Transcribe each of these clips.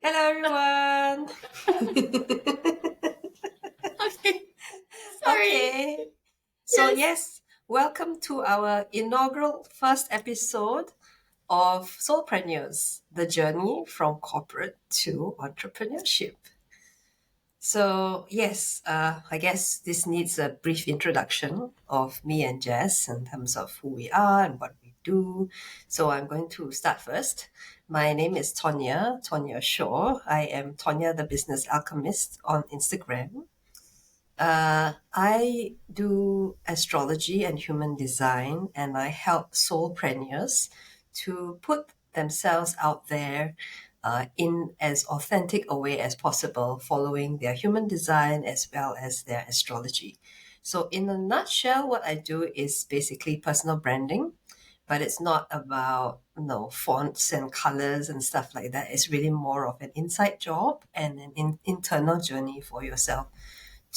Hello, everyone. Okay. Sorry. Okay. So, Yes. yes, welcome to our inaugural first episode of Soulpreneurs, the journey from corporate to entrepreneurship. So, yes, I guess this needs a brief introduction of me and Jess in terms of who we are and what we do. So, I'm going to start first. My name is Tonya Shaw. I am Tonya the Business Alchemist on Instagram. I do astrology and human design, and I help soulpreneurs to put themselves out there in as authentic a way as possible, following their human design as well as their astrology. So, in a nutshell, what I do is basically personal branding, but it's not about fonts and colors and stuff like that. It's really more of an inside job and an internal journey for yourself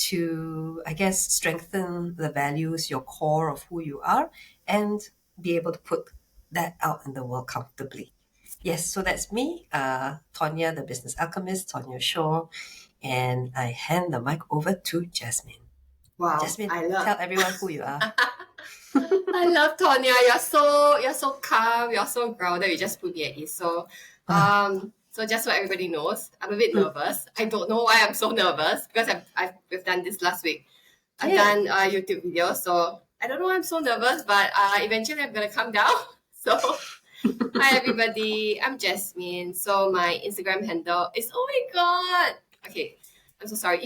to, I guess, strengthen the values, your core of who you are, and be able to put that out in the world comfortably. Yes, so that's me, Tonya, the Business Alchemist, Tonya Shaw, and I hand the mic over to Jasmine. Wow. Jasmine, tell everyone who you are. I love Tonya. You're so calm. You're so grounded. You just put me at ease. So just so everybody knows, I'm a bit nervous. I don't know why I'm so nervous because we've done this last week. I've done YouTube videos, so I don't know why I'm so nervous, but eventually I'm gonna calm down. So hi everybody, I'm Jasmine. So my Instagram handle is, oh my god. Okay, I'm so sorry.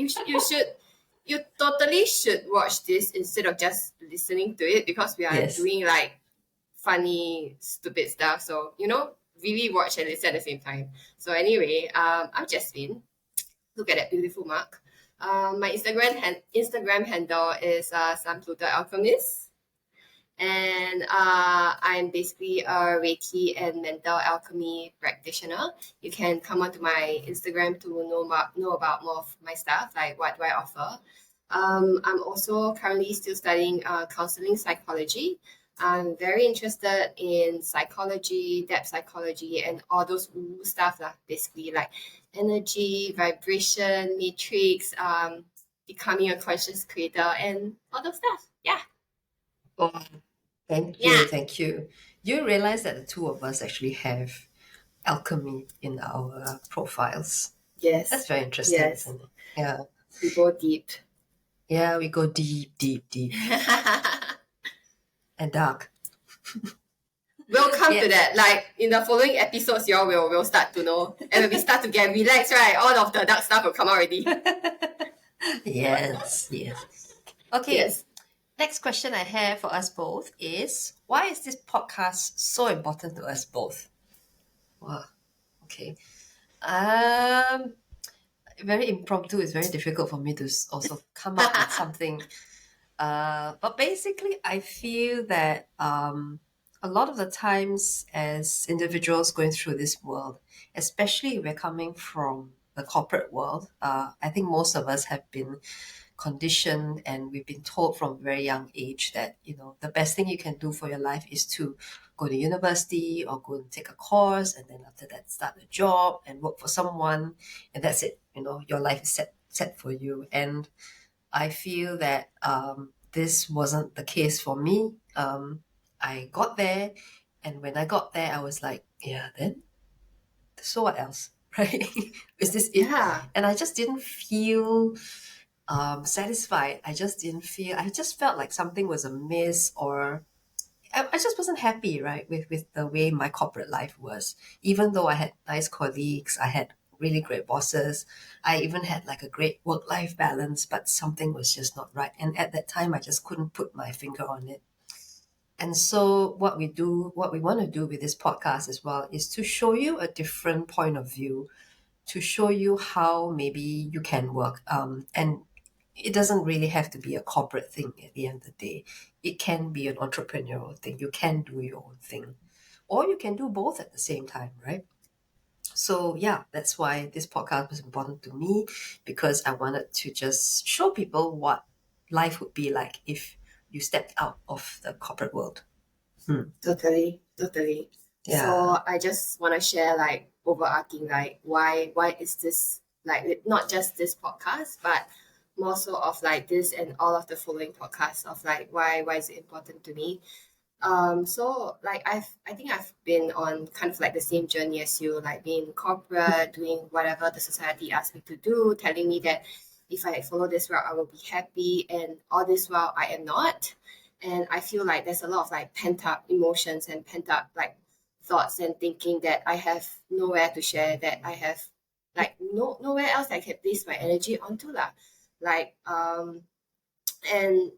You totally should watch this instead of just listening to it because we are doing like funny, stupid stuff. So really watch and listen at the same time. So anyway, I'm Jasmine. Look at that beautiful mark. My Instagram handle is Alchemist. And I'm basically a Reiki and Mental Alchemy practitioner. You can come onto my Instagram to know about more of my stuff, like what do I offer. I'm also currently still studying counseling psychology. I'm very interested in psychology, depth psychology, and all those woo stuff, basically like energy, vibration, matrix, becoming a conscious creator, and all those stuff. Yeah. Oh, thank you, thank you. You realize that the two of us actually have alchemy in our profiles. Yes. That's very interesting, isn't it? Yeah. We go deep. Yeah, we go deep, deep, deep. And dark. We'll come to that. Like in the following episodes, y'all will start to know. And when we start to get relaxed, right, all of the dark stuff will come out already. Yes. Okay. Yes. Next question I have for us both is, why is this podcast so important to us both? Wow. Okay. Very impromptu. It's very difficult for me to also come up with something. But basically, I feel that a lot of the times as individuals going through this world, especially if we're coming from the corporate world, I think most of us have been conditioned and we've been told from a very young age that, the best thing you can do for your life is to go to university or go and take a course, and then after that start a job and work for someone, and that's it. Your life is set for you. And I feel that this wasn't the case for me. I got there, and when I got there, I was like, yeah, then so what else, right? Is this it? Yeah. And I just didn't feel satisfied. I just felt like something was amiss, or I just wasn't happy, right, with the way my corporate life was. Even though I had nice colleagues, I had really great bosses, I even had like a great work-life balance, but something was just not right. And at that time, I just couldn't put my finger on it. And so what we want to do with this podcast as well is to show you a different point of view, to show you how maybe you can work. And it doesn't really have to be a corporate thing at the end of the day. It can be an entrepreneurial thing. You can do your own thing. Or you can do both at the same time, right? So yeah, that's why this podcast was important to me, because I wanted to just show people what life would be like if you stepped out of the corporate world. Totally. Yeah. So I just want to share, like, overarching, like why is this, like not just this podcast, but more so of like this and all of the following podcasts of like why is it important to me. So like I think I've been on kind of like the same journey as you, like being corporate, doing whatever the society asks me to do, telling me that if I follow this route, I will be happy, and all this while I am not. And I feel like there's a lot of like pent up emotions and pent up like thoughts and thinking that I have nowhere to share, that I have like nowhere else I can place my energy onto lah. Like and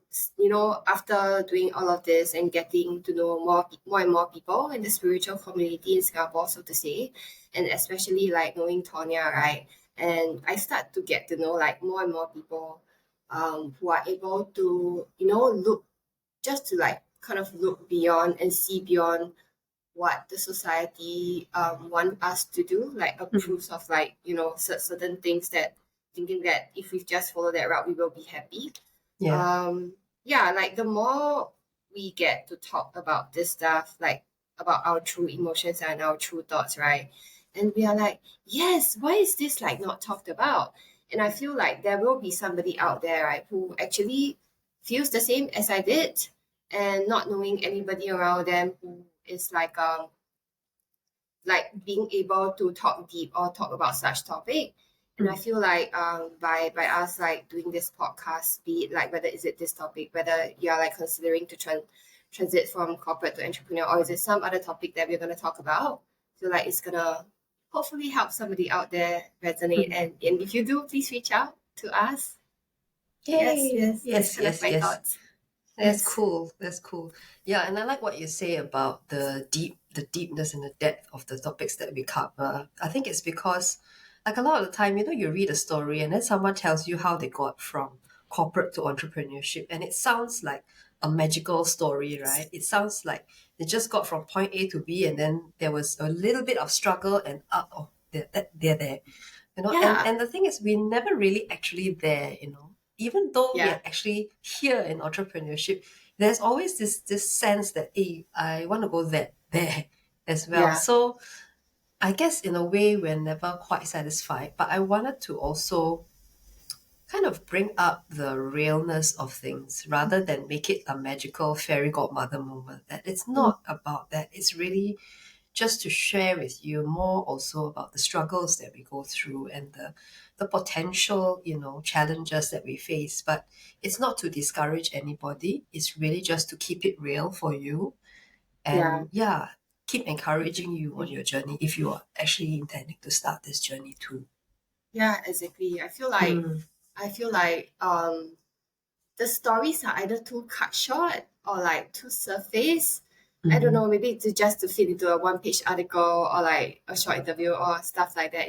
after doing all of this and getting to know more and more people in the spiritual community in Singapore, so to say, and especially like knowing Tonya, right? And I start to get to know like more and more people who are able to look, just to like kind of look beyond and see beyond what the society want us to do, like approves of like certain things, that thinking that if we just follow that route we will be happy. Yeah. Yeah, like the more we get to talk about this stuff, like about our true emotions and our true thoughts, right? And we are like, yes, why is this like not talked about? And I feel like there will be somebody out there, right, who actually feels the same as I did, and not knowing anybody around them who is like being able to talk deep or talk about such topic. And I feel like by us like doing this podcast, be it like whether is it this topic, whether you're like considering to transit from corporate to entrepreneur, or is it some other topic that we're gonna talk about, I feel like it's gonna hopefully help somebody out there resonate. And if you do, please reach out to us. Yes, Yay! yes, that's Yes, kind of yes, my yes. thoughts. That's Yes. cool. That's cool. Yeah, and I like what you say about the deepness and the depth of the topics that we cover. I think it's because, like a lot of the time, you read a story and then someone tells you how they got from corporate to entrepreneurship, and it sounds like a magical story, right? It sounds like they just got from point A to B, and then there was a little bit of struggle, and oh, they're there. Yeah. And the thing is, we're never really actually there, even though we Yeah. are actually here in entrepreneurship. There's always this sense that, hey, I want to go there as well. Yeah. So I guess in a way we're never quite satisfied, but I wanted to also kind of bring up the realness of things rather than make it a magical fairy godmother moment. That it's not about that. It's really just to share with you more also about the struggles that we go through and the potential, challenges that we face. But it's not to discourage anybody. It's really just to keep it real for you. Yeah. And yeah, keep encouraging you on your journey if you are actually intending to start this journey too. Yeah, exactly. Mm. I feel like the stories are either too cut short or like too surface. I don't Mm-hmm. know, maybe to just to fit into a one page article or like a short interview or stuff like that.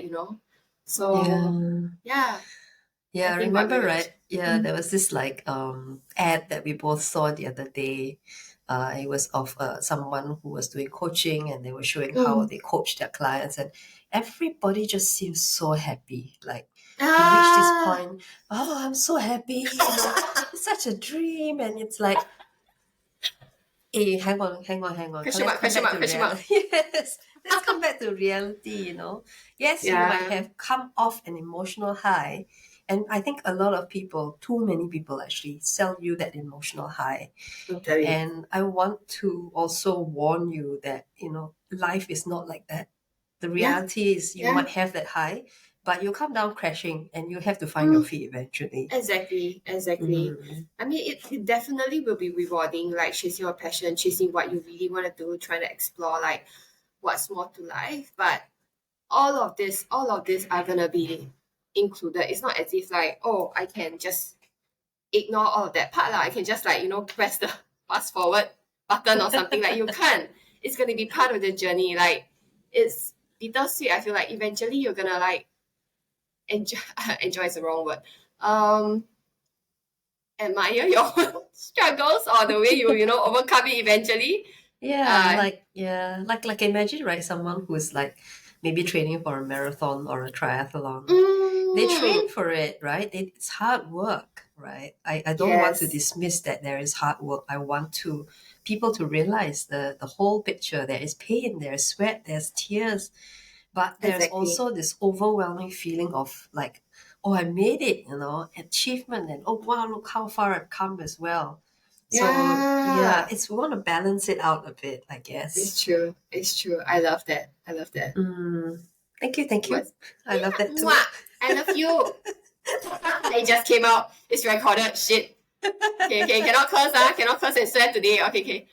So Yeah. yeah, I Yeah, I think what we remember, were right? Yeah, there was this like ad that we both saw the other day. It was of someone who was doing coaching, and they were showing how mm. they coach their clients, and everybody just seems so happy. Like they reach this Ah. point, oh, I'm so happy, it's such a dream, and it's like, hey, hang on. Question Let's mark, come question back mark, to question mark. reality. Yes, let's come back to reality. Yes, you might Yeah, have come off an emotional high. And I think a lot of people, too many people actually, sell you that emotional high. totally. And I want to also warn you that, life is not like that. The Yeah, reality is you yeah. might have that high, but you'll come down crashing and you have to find your Mm. feet eventually. Exactly, exactly. Mm. I mean, it definitely will be rewarding, like chasing your passion, chasing what you really want to do, trying to explore like what's more to life. But all of this are gonna be included. It's not as if like, oh, I can just ignore all of that part. Like I can just like, press the fast forward button or something. Like you can't. It's gonna be part of the journey. Like it's bittersweet. I feel like eventually you're gonna like enjoy enjoy is the wrong word. Um admire your struggles or the way you overcome it eventually. Yeah, Uh like imagine, right, someone who's like maybe training for a marathon or a triathlon. They train mm, for it, right? It's hard work, right? I don't want to yes. dismiss that there is hard work. I want to people to realize the whole picture. There is pain, there's sweat, there's tears. But there's Exactly. also this overwhelming feeling of like, oh, I made it, achievement, and oh wow, look how far I've come as well. So yeah, Yeah, we want to balance it out a bit, I guess. it's true. It's true. I love that. I love that. Mm, thank you, thank you. What's, I love that too. Mwah! I love you. It just came out. It's recorded. Shit. Okay, cannot curse, cannot curse and swear today. Okay.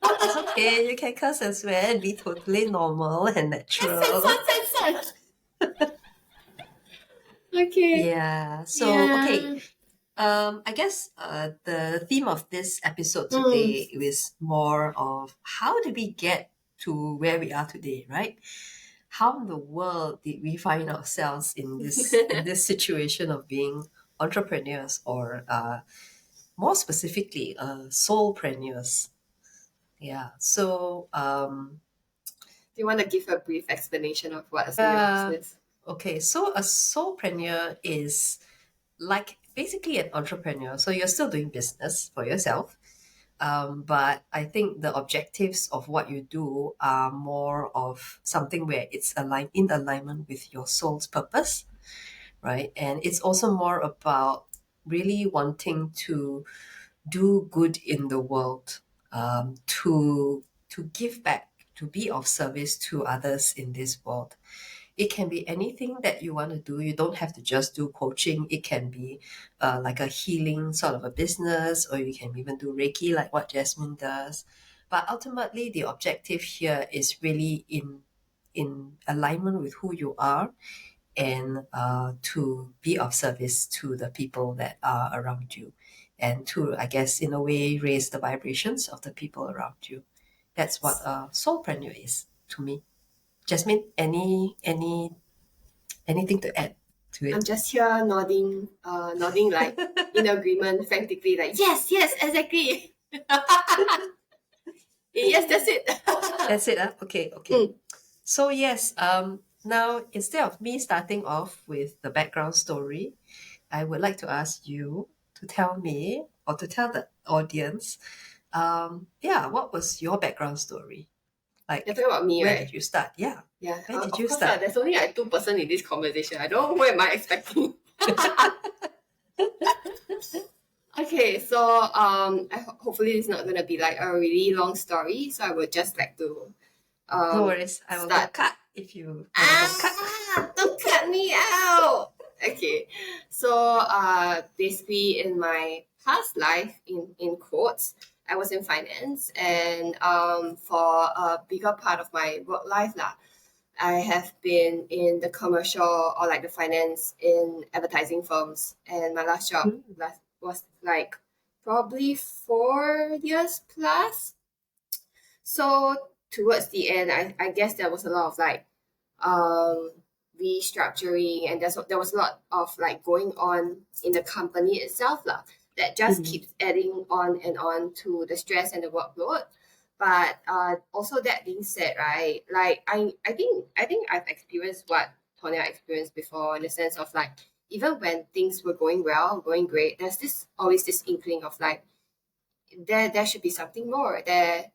It's okay, you can curse and swear and be totally normal and natural. Censor. Okay. Yeah. So okay. Yeah. I guess the theme of this episode Mm. today is more of how did we get to where we are today, right? How in the world did we find ourselves in this situation of being entrepreneurs, or more specifically, soulpreneurs? Yeah. So Do you want to give a brief explanation of what is your business? okay. So a soulpreneur is like basically an entrepreneur. So you're still doing business for yourself. But I think the objectives of what you do are more of something where it's in alignment with your soul's purpose, right? And it's also more about really wanting to do good in the world, to give back, to be of service to others in this world. It can be anything that you want to do. You don't have to just do coaching. It can be like a healing sort of a business, or you can even do Reiki like what Jasmine does. But ultimately, the objective here is really in alignment with who you are, and to be of service to the people that are around you, and to, I guess, in a way, raise the vibrations of the people around you. That's what a soulpreneur is to me. Jasmine, anything to add to I'm it? just here nodding like in agreement, frantically like yes, exactly. Yes, that's it. That's it. Okay, okay. So yes, now instead of me starting off with the background story, I would like to ask you to tell me, or to tell the audience, yeah, what was your background story? You're Like, talking about me, where right? did you start? Yeah, Yeah, where did of you course. start? There's only like 2% in this conversation. I don't know what am I expecting. Okay, so hopefully it's not gonna be like a really long story. So I would just like to No worries, I will go start. cut if you want to go cut. Don't cut me out. Okay, so basically in my past life, in quotes, I was in finance, and for a bigger part of my work life lah, I have been in the commercial or like the finance in advertising firms, and my last job was like probably 4 years plus. So towards the end, I guess there was a lot of like um, restructuring, and there was a lot of like going on in the company itself lah, that just keeps adding on and on to the stress and the workload. But also that being said, right, like I think I've experienced what Tonya experienced before, in the sense of like even when things were going well, going great, there's this always this inkling of like there should be something more there.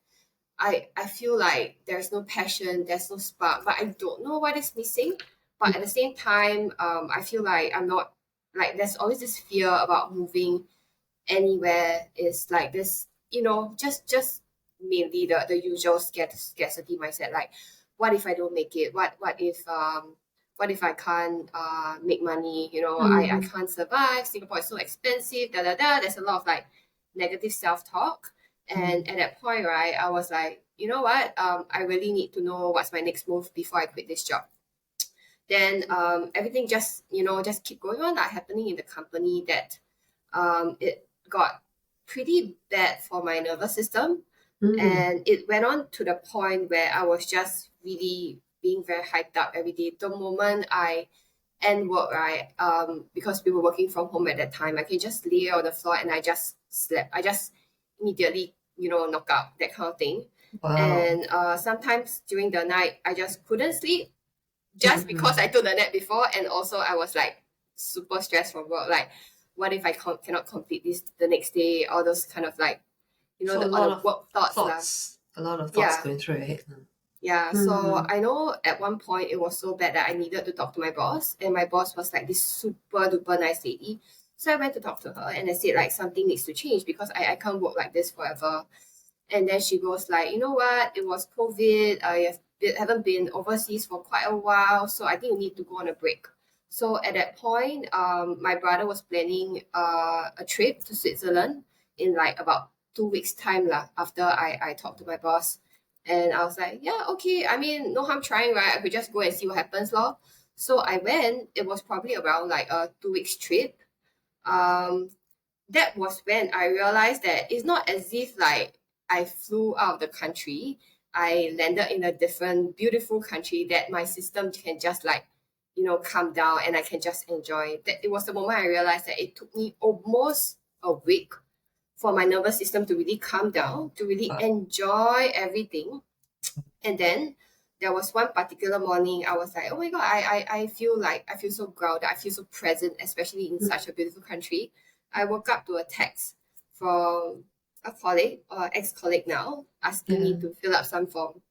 I feel like there's no passion, there's no spark, but I don't know what is missing. But at the same time, I feel like I'm not like there's always this fear about moving anywhere. Is like this, just mainly the usual scarcity mindset. Like, what if I don't make it? What if I can't make money? I can't survive. Singapore is so expensive. Da da da. There's a lot of like negative self talk. And at that point, right, I was like, you know what? I really need to know what's my next move before I quit this job. Then everything just keep going on, like happening in the company, that it got pretty bad for my nervous system. And it went on to the point where I was just really being very hyped up every day. The moment I end work, right, because we were working from home at that time, I can just lay on the floor and I just slept. I just immediately, knock out, that kind of thing. Wow. And sometimes during the night, I just couldn't sleep just because I took the nap before. And also I was like super stressed from work. Like, what if I cannot complete this the next day? All those kind of like, So all the work thoughts. a lot of thoughts Yeah. going through your head. Yeah, so Mm. I know at one point it was so bad that I needed to talk to my boss, and my boss was like this super duper nice lady. So I went to talk to her and I said like something needs to change because I can't work like this forever. And then she goes like, you know what? It was COVID. Haven't been overseas for quite a while, so I think you need to go on a break. So at that point, my brother was planning a trip to Switzerland in like about 2 weeks time lah. After I talked to my boss, and I was like, yeah, okay. I mean, no harm trying, right? I could just go and see what happens, lor. So I went. It was probably around like a 2 weeks trip. Um, that was when I realized that it's not as if like I flew out of the country. I landed in a different beautiful country that my system can just like, calm down and I can just enjoy. That it was the moment I realized that it took me almost a week for my nervous system to really calm down, to really Wow. enjoy everything. And then there was one particular morning I was like, oh my god, I feel so grounded, I feel so present, especially in such a beautiful country. I woke up to a text from a colleague or ex-colleague now asking me Yeah. to fill up some form.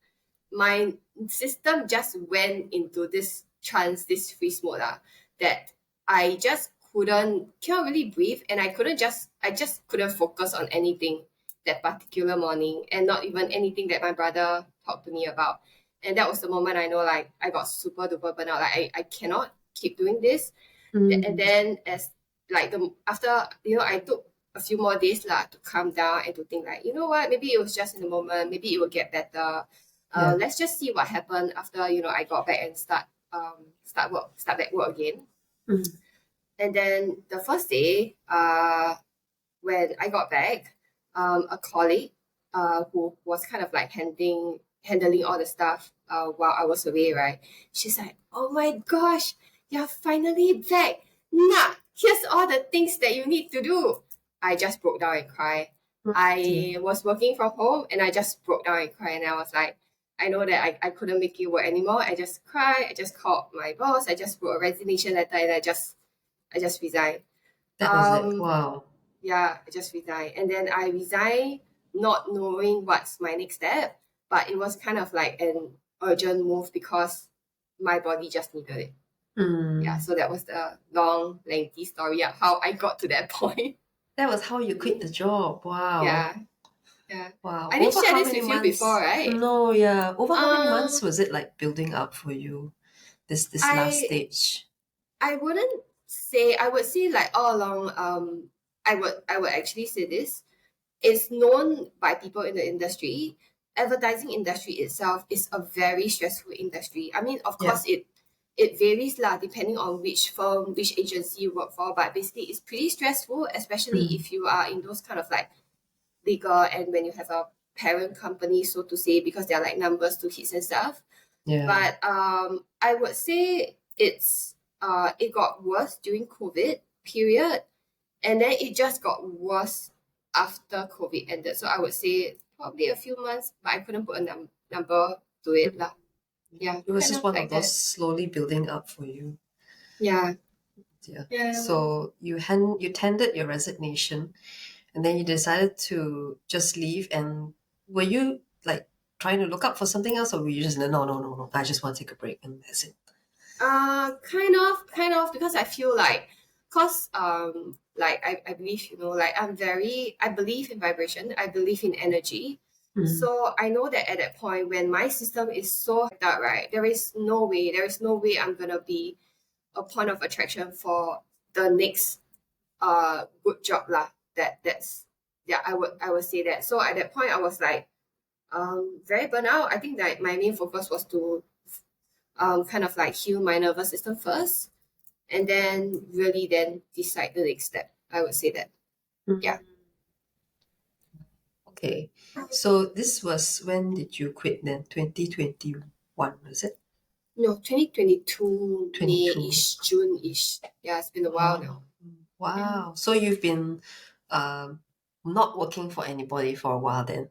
My system just went into this trance, this freeze mode that I just cannot really breathe, and I just couldn't focus on anything that particular morning, and not even anything that my brother talked to me about. And that was the moment I know like I got super duper burnout. Like I cannot keep doing this. And Mm. then as like the after I took a few more days lah to calm down and to think like, you know what, maybe it was just in the moment, maybe it will get better. Yeah. Let's just see what happened after I got back and start back work again. Mm. And then the first day, when I got back, a colleague who was kind of like handling all the stuff while I was away, right? She's like, "Oh my gosh, you're finally back! Nah, here's all the things that you need to do." I just broke down and cried. Mm. I Yeah. was working from home and I just broke down and cried, and I was like, I know that I couldn't make it work anymore. I just cried. I just called my boss. I just wrote a resignation letter and I just resigned. That was it. Um, Wow. yeah, I just resigned. And then I resigned not knowing what's my next step, but it was kind of like an urgent move because my body just needed it. Yeah, Mm. so that was the long, lengthy story of how I got to that point. That was how you quit the job. Wow. Yeah, yeah. Wow. I didn't Over share how this many with you before, months? right? No, yeah. Over how many months Um, was it like building up for you? This last I stage. I wouldn't say I would say like all along. I would actually say this. It's known by people in the industry. Advertising industry itself is a very stressful industry. I mean, of Yeah. course, it varies lah, depending on which firm, which agency you work for. But basically, it's pretty stressful, especially Mm. if you are in those kind of like bigger and when you have a parent company, so to say, because there are like numbers to hit and stuff. Yeah. But I would say it got worse during COVID period, and then it just got worse after COVID ended. So I would say probably a few months, but I couldn't put a number to it Mm. lah. Yeah, It was kind just of one of like those that. slowly building up for you. Yeah, Yeah. yeah. So you tendered your resignation and then you decided to just leave, and were you like trying to look up for something else, or were you just no no no no no, I just want to take a break and that's it? Kind of, because I feel like, cause like I believe like I believe in vibration. I believe in energy. Mm. So I know that at that point when my system is so hyped up, right, there is no way I'm gonna be a point of attraction for the next good job lah. That's yeah, I would say that. So at that point I was like very burnt out. I think that my main focus was to kind of like heal my nervous system first, and then really then decide the next step. I would say that. Mm. Yeah. Okay. So this was, when did you quit then? 2021, was it? No, 2022 22. May-ish, June-ish. Yeah, it's been a while Wow. now. Yeah. Wow. So you've been um not working for anybody for a while then.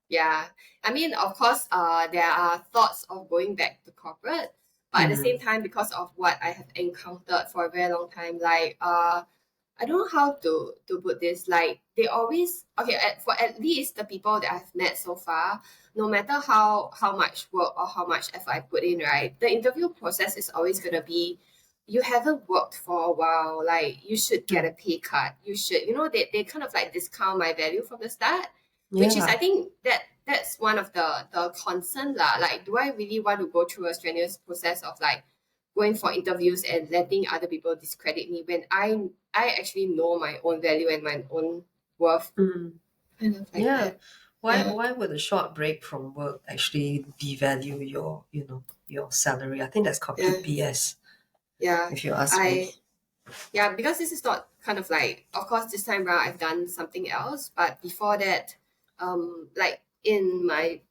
Yeah. I mean, of course, there are thoughts of going back to corporate, but at the same Mm. time, because of what I have encountered for a very long time, like I don't know how to put this. Like they always okay for at least the people that I've met so far. No matter how much work or how much effort I put in, right? The interview process is always gonna be, you haven't worked for a while. Like you should get Mm. a pay cut. You should, they kind of like discount my value from the start, which is I Yeah. think that's one of the concern lah. Like, do I really want to go through a strenuous process of like going for interviews and letting other people discredit me when I actually know my own value and my own worth, Mm. kind of like Yeah. that. Why Yeah, why would a short break from work actually devalue your, your salary? I think that's yeah, complete BS, yeah. if you ask me. I Yeah, because this is not kind of like, of course, this time around I've done something else, but before that, like in my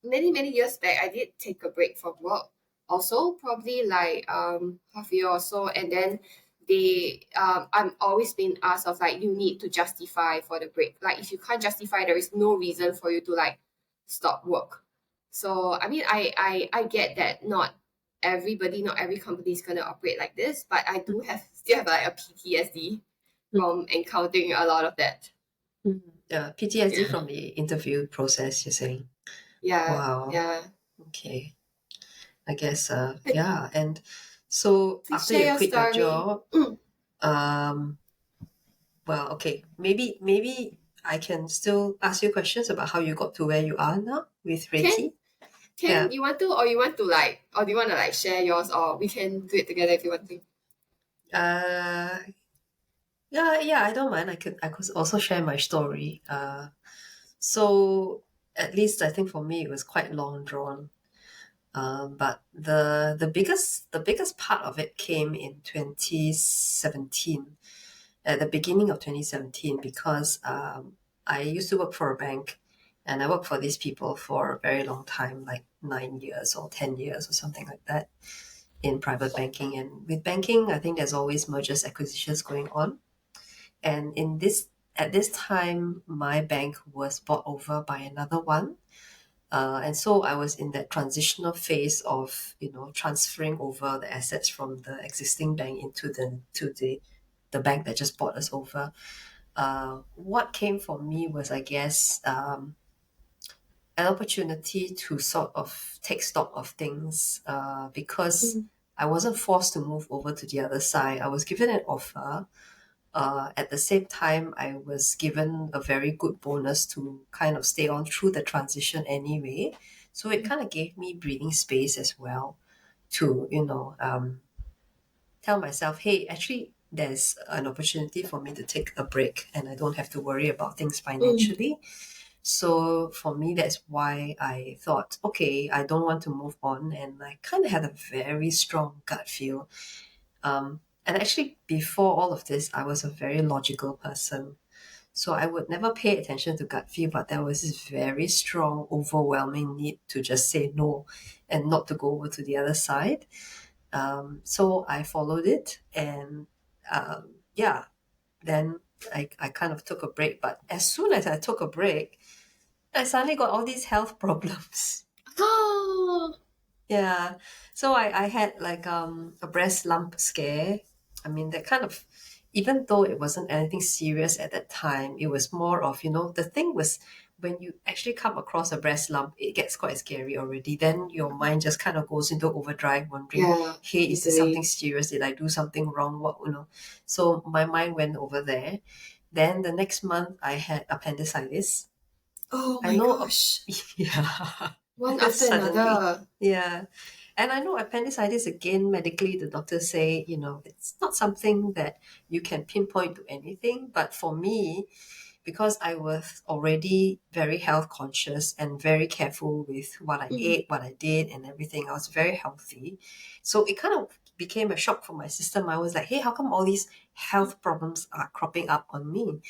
many years back, I did take a break from work. Also, probably like half a year or so, and then I'm always being asked of like, you need to justify for the break. Like if you can't justify, there is no reason for you to like stop work. So I mean, I get that not everybody, not every company is gonna operate like this, but I do have still have like a PTSD from encountering a lot of that. Mm. Yeah, PTSD Yeah, from the interview process, you're saying. yeah, Wow. yeah. Okay. I guess yeah. And so Please after share you your quit your story. job, um well, okay, maybe I can still ask you questions about how you got to where you are now with Can Reiki. can Yeah. you want to, or you want to like, or do you want to like share yours, or we can do it together if you want to. Uh yeah, I don't mind. I could also share my story. So at least I think for me it was quite long drawn. But the biggest part of it came in 2017, at the beginning of 2017, because I used to work for a bank, and I worked for these people for a very long time, like 9 years or 10 years or something like that, in private banking. And with banking, I think there's always mergers, acquisitions going on. And at this time, my bank was bought over by another one. And so I was in that transitional phase of, transferring over the assets from the existing bank into the bank that just bought us over. What came for me was, I guess, an opportunity to sort of take stock of things, because Mm, I wasn't forced to move over to the other side. I was given an offer. At the same time, I was given a very good bonus to kind of stay on through the transition anyway. So it kind of gave me breathing space as well to, tell myself, hey, actually, there's an opportunity for me to take a break and I don't have to worry about things mm, financially. So for me, that's why I thought, okay, I don't want to move on. And I kind of had a very strong gut feel. And actually, before all of this, I was a very logical person. So I would never pay attention to gut feel, but there was this very strong, overwhelming need to just say no and not to go over to the other side. So I followed it, and yeah, then I kind of took a break. But as soon as I took a break, I suddenly got all these health problems. oh, Yeah. So I had like a breast lump scare. I mean, that kind of, even though it wasn't anything serious at that time, it was more of, the thing was, when you actually come across a breast lump, it gets quite scary already. Then your mind just kind of goes into overdrive, wondering, yeah, hey, is this something easily. serious? Did I do something wrong? What? So my mind went over there. Then the next month I had appendicitis. Oh I my know, gosh, yeah, one after suddenly, another. yeah. And I know appendicitis, again, medically, the doctors say, it's not something that you can pinpoint to anything. But for me, because I was already very health conscious and very careful with what I Mm, ate, what I did, and everything, I was very healthy. So it kind of became a shock for my system. I was like, hey, how come all these health problems are cropping up on me?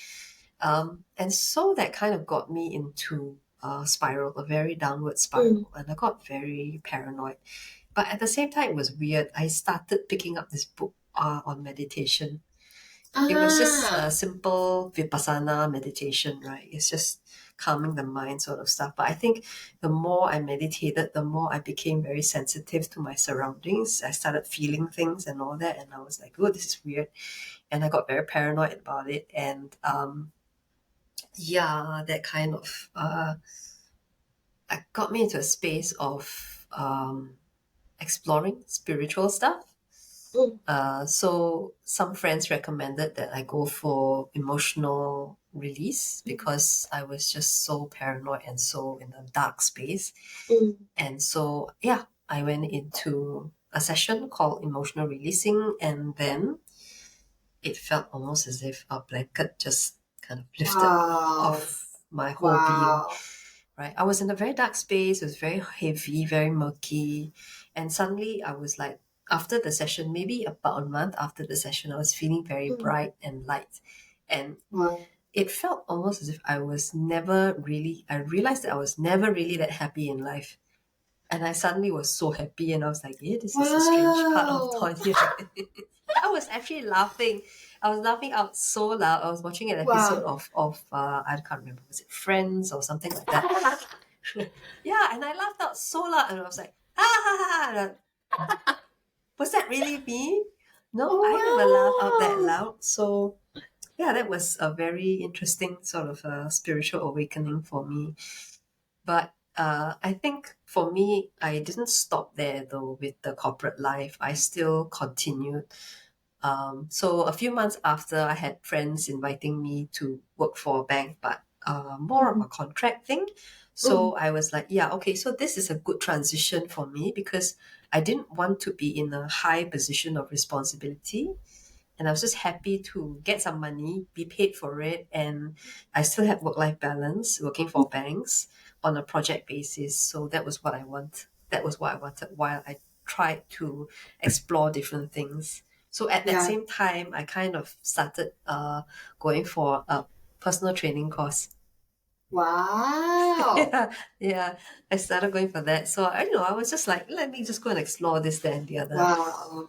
And so that kind of got me into a spiral, a very downward mm. spiral, and I got very paranoid. But at the same time, it was weird. I started picking up this book on meditation. It was just a Ah, simple vipassana meditation, right? It's just calming the mind sort of stuff. But I think the more I meditated, the more I became very sensitive to my surroundings. I started feeling things and all that, and I was like, oh, this is weird. And I got very paranoid about it. And yeah, that kind of got me into a space of exploring spiritual stuff. So some friends recommended that I go for emotional release because I was just so paranoid and so in a dark space. And so, yeah, I went into a session called emotional releasing, and then it felt almost as if a blanket just kind of lifted off my whole being. Right? I was in a very dark space. It was very heavy, very murky. And suddenly I was like, after the session, maybe about a month after the session, I was feeling very bright and light. And it felt almost as if I realized that I was never really that happy in life. And I suddenly was so happy, and I was like, yeah, this is a strange part of Tonya. I was actually laughing. I was laughing out so loud. I was watching an episode of I can't remember, was it Friends or something like that? Yeah, and I laughed out so loud, and I was like, was that really me? No, I never laughed out that loud. So yeah, that was a very interesting sort of spiritual awakening for me. But I think for me, I didn't stop there though with the corporate life. I still continued. So a few months after, I had friends inviting me to work for a bank, but more of a contract thing. So I was like, yeah, okay, so this is a good transition for me because I didn't want to be in a high position of responsibility. And I was just happy to get some money, be paid for it, and I still have work-life balance working for banks on a project basis. So that was what I want. That was what I wanted while I tried to explore different things. So at that same time, I kind of started going for a personal training course. Wow. Yeah. I started going for that. So I I was just like, let me just go and explore this, that, and the other. Wow.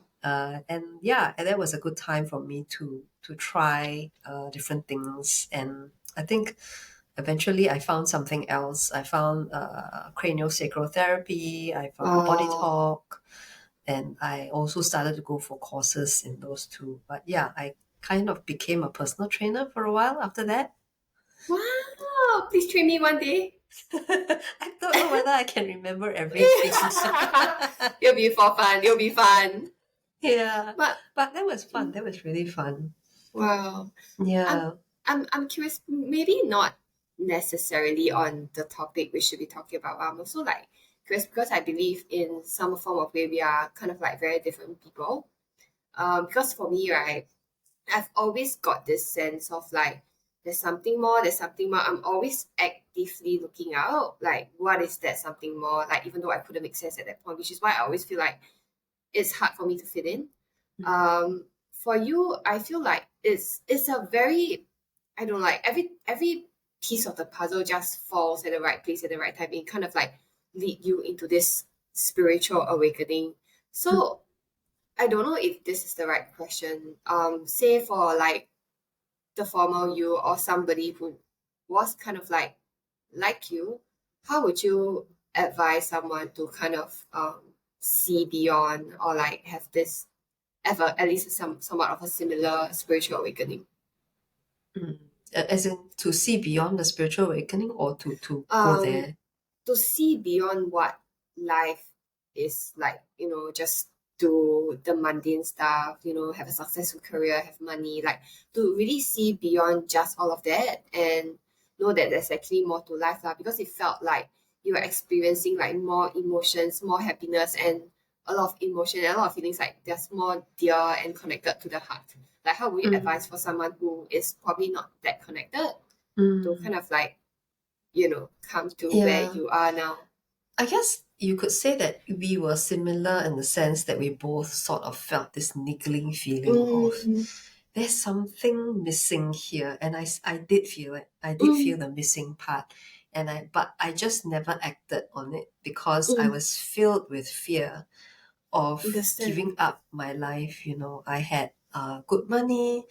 And yeah, and that was a good time for me to try different things. And I think eventually I found something else. I found craniosacral therapy. I found body talk, and I also started to go for courses in those two. But yeah, I kind of became a personal trainer for a while after that. Wow. Please train me one day. I don't know whether I can remember everything. It'll be for fun. It'll be fun. Yeah, But but that was fun. That was really fun. wow. Yeah. I'm curious, maybe not necessarily on the topic we should be talking about. I'm also like curious because I believe in some form of way we are kind of like very different people. Because for me, right, I've always got this sense of like there's something more, there's something more. I'm always actively looking out, like what is that something more? Like even though I couldn't make sense at that point, which is why I always feel like it's hard for me to fit in. For you, I feel like it's a very I don't know, like every piece of the puzzle just falls at the right place at the right time. It kind of like lead you into this spiritual awakening. So I don't know if this is the right question. Say for like the former you or somebody who was kind of like you, how would you advise someone to kind of see beyond or like have this ever at least somewhat of a similar spiritual awakening? As in to see beyond the spiritual awakening or to go Um, there? to see beyond what life is like, just do the mundane stuff, have a successful career, have money, like to really see beyond just all of that and know that there's actually more to life lah, because it felt like you were experiencing like more emotions, more happiness and a lot of emotion and a lot of feelings like there's more dear and connected to the heart. Like how would you advise for someone who is probably not that connected to kind of like come to where Yeah. you are now? I guess you could say that we were similar in the sense that we both sort of felt this niggling feeling of Mm, there's something missing here. And I did feel it. I did mm, feel the missing part. But I just never acted on it because I mm. was filled with fear of Understand. giving up my life. I had good money,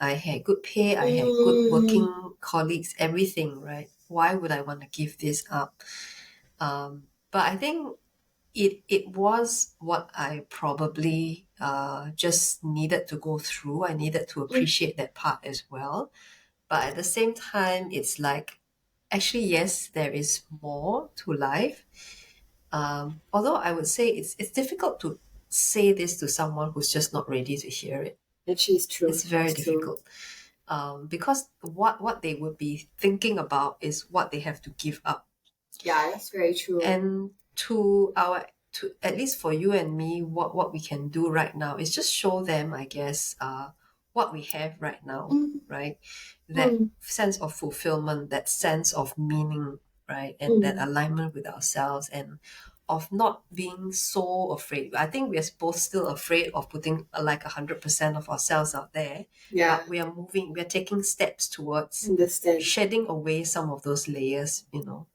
I had good pay, I had good Mm, working colleagues, everything, right? why would I want to give this up? But I think it was what I probably just needed to go through. I needed to appreciate that part as well. But at the same time, it's like, actually, yes, there is more to life. Although I would say it's difficult to say this to someone who's just not ready to hear it. Actually, it's true. It's very It's true. difficult. Because what they would be thinking about is what they have to give up. Yeah, that's very true. And to at least for you and me, what we can do right now is just show them, I guess, what we have right now, right? That sense of fulfillment, that sense of meaning, right? And that alignment with ourselves, and of not being so afraid. I think we are both still afraid of putting like 100% of ourselves out there. Yeah. But we are taking steps towards Understand. shedding away some of those layers,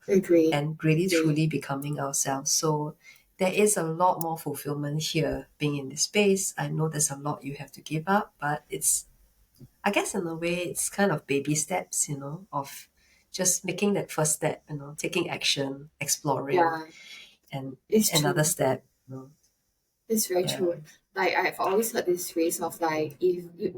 Agree. and really truly becoming ourselves. So there is a lot more fulfillment here being in this space. I know there's a lot you have to give up, but it's, I guess in a way, it's kind of baby steps, of just making that first step, taking action, exploring, Yeah. and It's another true. step. It's very true. Like, I've always heard this phrase of like,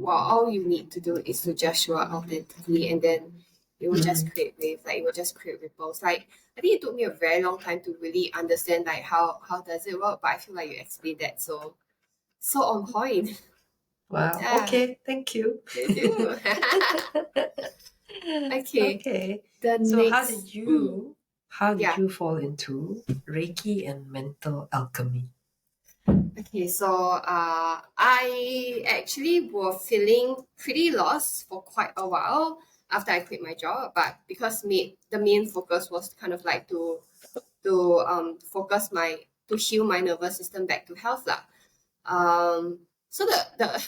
all you need to do is to just show up authentically, and then it will just create wave, like it will just create ripples. Like, I think it took me a very long time to really understand like how does it work, but I feel like you explained that so on point. Wow. Yeah. Okay. Thank you. Thank you. Okay. Okay. The So next, how did you fall into Reiki and mental alchemy? Okay, so I actually was feeling pretty lost for quite a while after I quit my job, but because the main focus was kind of like to heal my nervous system back to health lah. So the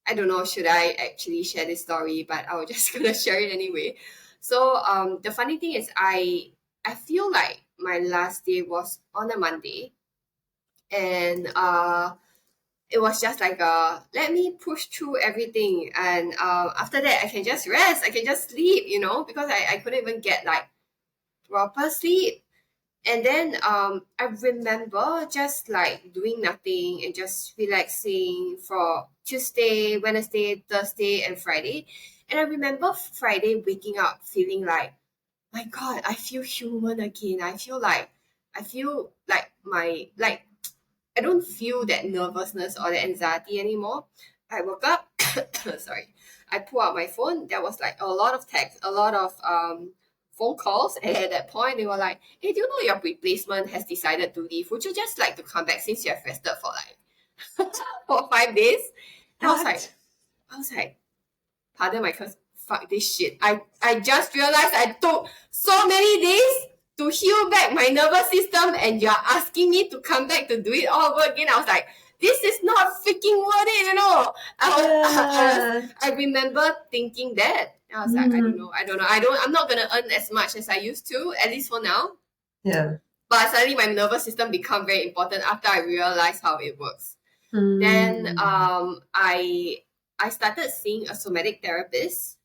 I don't know, should I actually share this story, but I was just gonna share it anyway. So the funny thing is I feel like my last day was on a Monday, and it was just like let me push through everything, and after that I can just rest, I can just sleep, because I couldn't even get like proper sleep. And then I remember just like doing nothing and just relaxing for Tuesday, Wednesday, Thursday, and Friday. And I remember Friday waking up feeling like, my God, I feel human again. I feel like I don't feel that nervousness or the anxiety anymore. I woke up, sorry, I pulled out my phone. There was like a lot of text, a lot of phone calls. And at that point, they were like, hey, do you know your replacement has decided to leave? Would you just like to come back since you have rested for like 4 or 5 days? And I was like, pardon my curse, fuck this shit. I just realized I took so many days to heal back my nervous system, and you're asking me to come back to do it all over again. I was like, this is not freaking worth it, I remember thinking that. I was like, I don't know. I'm not gonna earn as much as I used to, at least for now. Yeah. But suddenly my nervous system became very important after I realized how it works. Then I started seeing a somatic therapist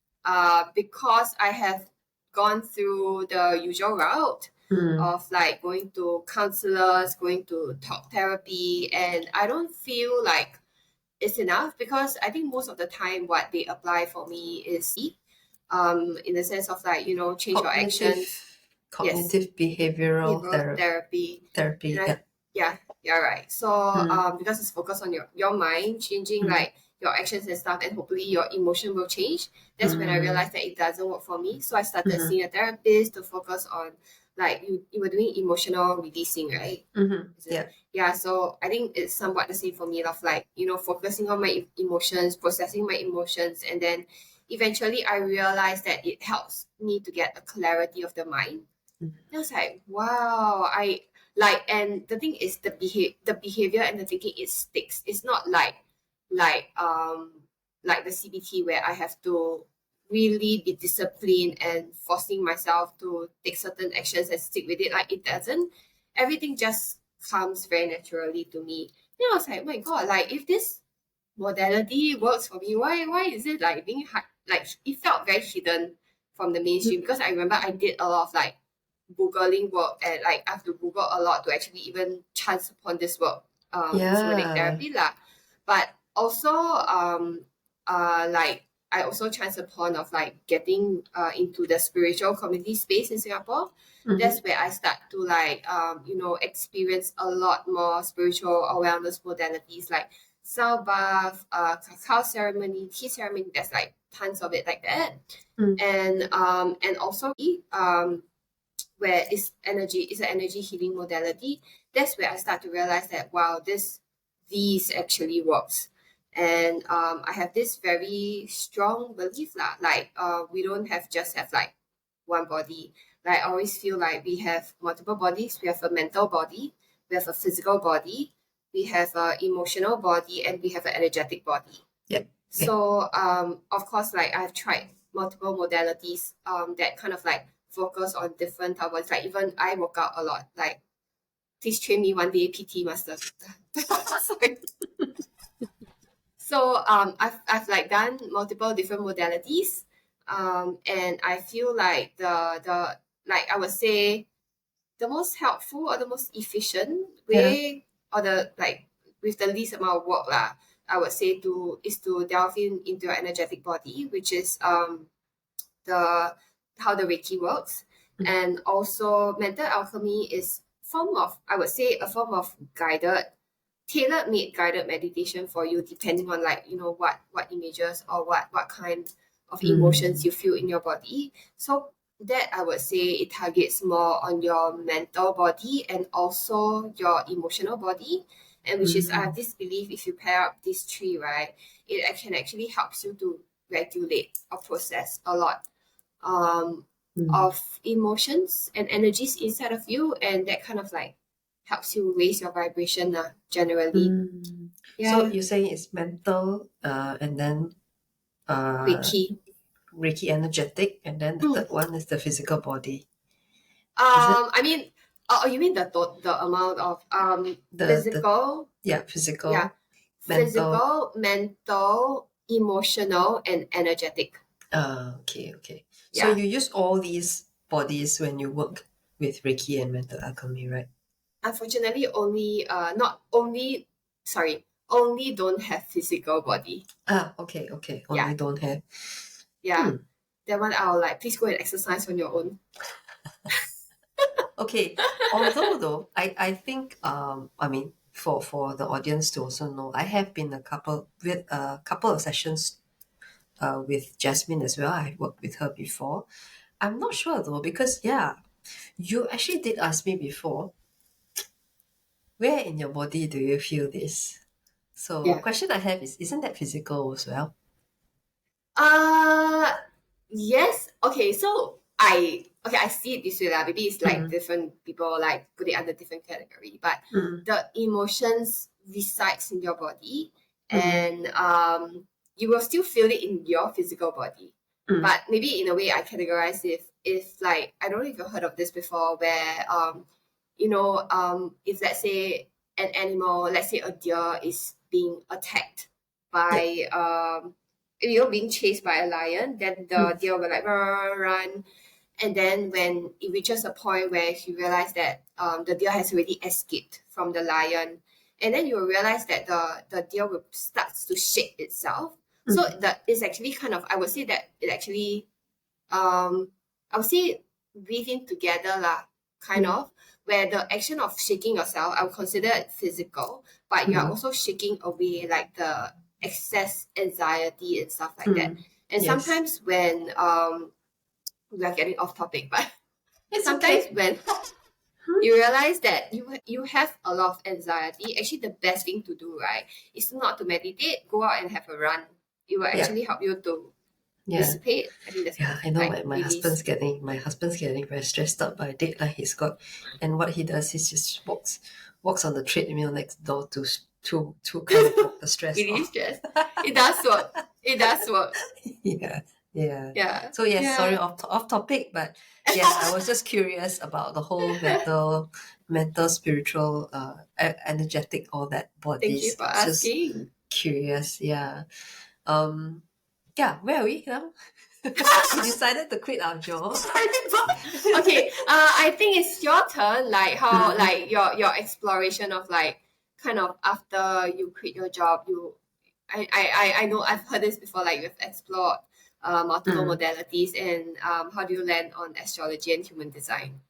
because I have gone through the usual route of like going to counselors, going to talk therapy, and I don't feel like it's enough, because I think most of the time what they apply for me is in the sense of like, change your actions. Cognitive behavioral therapy. Yeah, right. So because it's focused on your mind, changing like your actions and stuff, and hopefully your emotion will change. That's when I realized that it doesn't work for me. So I started seeing a therapist to focus on, like, you were doing emotional releasing, right? Yeah. So I think it's somewhat the same for me, of like, focusing on my emotions, processing my emotions, and then eventually I realized that it helps me to get a clarity of the mind. I was like, wow, and the thing is, the behavior and the thinking, it sticks. It's not like the CBT, where I have to really be disciplined and forcing myself to take certain actions and stick with it. Like, it doesn't. Everything just comes very naturally to me. Then I was like, my God, like, if this modality works for me, why is it like being hard? Like, it felt very hidden from the mainstream, because I remember I did a lot of like Googling work, and like I have to Google a lot to actually even chance upon this work, shamanic Yeah. therapy lah. But also like I also chance upon of like getting into the spiritual community space in Singapore. That's where I start to like experience a lot more spiritual awareness modalities like sound bath, cacao ceremony, tea ceremony. There's like tons of it like that. And also where it's an energy healing modality. That's where I start to realize that wow, these actually works. And I have this very strong belief lah, like we don't just have like one body. Like I always feel like we have multiple bodies. We have a mental body, we have a physical body, we have a emotional body, and we have an energetic body. Yep. So of course, like I've tried multiple modalities that kind of like focus on different topics. Like even I work out a lot. Like please train me one day, PT master. Sorry. So I've like done multiple different modalities, and I feel like the like I would say the most helpful or the most efficient way, or the like with the least amount of work lah, I would say is to delve into your energetic body, which is the how the Reiki works. And also mental alchemy is form of, I would say, a form of tailor-made guided meditation for you, depending on like what images or what kind of emotions you feel in your body. So that I would say it targets more on your mental body and also your emotional body. And which is, I have this belief, if you pair up these three, right, it can actually helps you to regulate or process a lot of emotions and energies inside of you, and that kind of like helps you raise your vibration generally. So you're saying it's mental, and then Reiki. Reiki energetic, and then the third one is the physical body. I mean, oh, you mean the amount of physical? Physical. Yeah, physical, mental, emotional, and energetic. Okay. So you use all these bodies when you work with Reiki and Mental Alchemy, right? Unfortunately, only only don't have physical body. Okay. Only don't have. Yeah. That one I'll like, please go and exercise on your own. Okay. Although though, I think I mean for the audience to also know, I have been a couple of sessions with Jasmine as well. I worked with her before. I'm not sure though, because you actually did ask me before, where in your body do you feel this? So question I have is, isn't that physical as well? Yes. Okay, so I see it this way lah. Maybe it's like different people like put it under different category, but the emotions resides in your body, and you will still feel it in your physical body. But maybe in a way I categorize it if like, I don't know if you've heard of this before, where if let's say an animal, let's say a deer, is being attacked by being chased by a lion, then the deer will like run. And then when it reaches a point where you realize that the deer has already escaped from the lion, and then you will realize that the deer will starts to shake itself. So that is actually kind of, I would say that it actually I would say breathing together lah, kind of, where the action of shaking yourself, I would consider it physical, but you are also shaking away like the excess anxiety and stuff like that. And sometimes when we are getting off topic, but sometimes when you realize that you have a lot of anxiety, actually the best thing to do, right, is not to meditate, go out and have a run. It will actually help you to dissipate. I think that's I know like, my husband's getting very stressed out by a deadline he's got, and what he does is just walks on the treadmill next door to kind of walk the stress off. Stress. It does work. It does work. Yeah. So yes, sorry, off topic, but yes, I was just curious about the whole mental, spiritual, energetic, all that bodies. Thank you for asking. Just curious, yeah. Yeah, where are we now? We decided to quit our job. Okay, I think it's your turn. Like how, Mm, like your exploration of like kind of after you quit your job, I know I've heard this before. Like you've explored multiple mm. modalities, and how do you land on astrology and human design?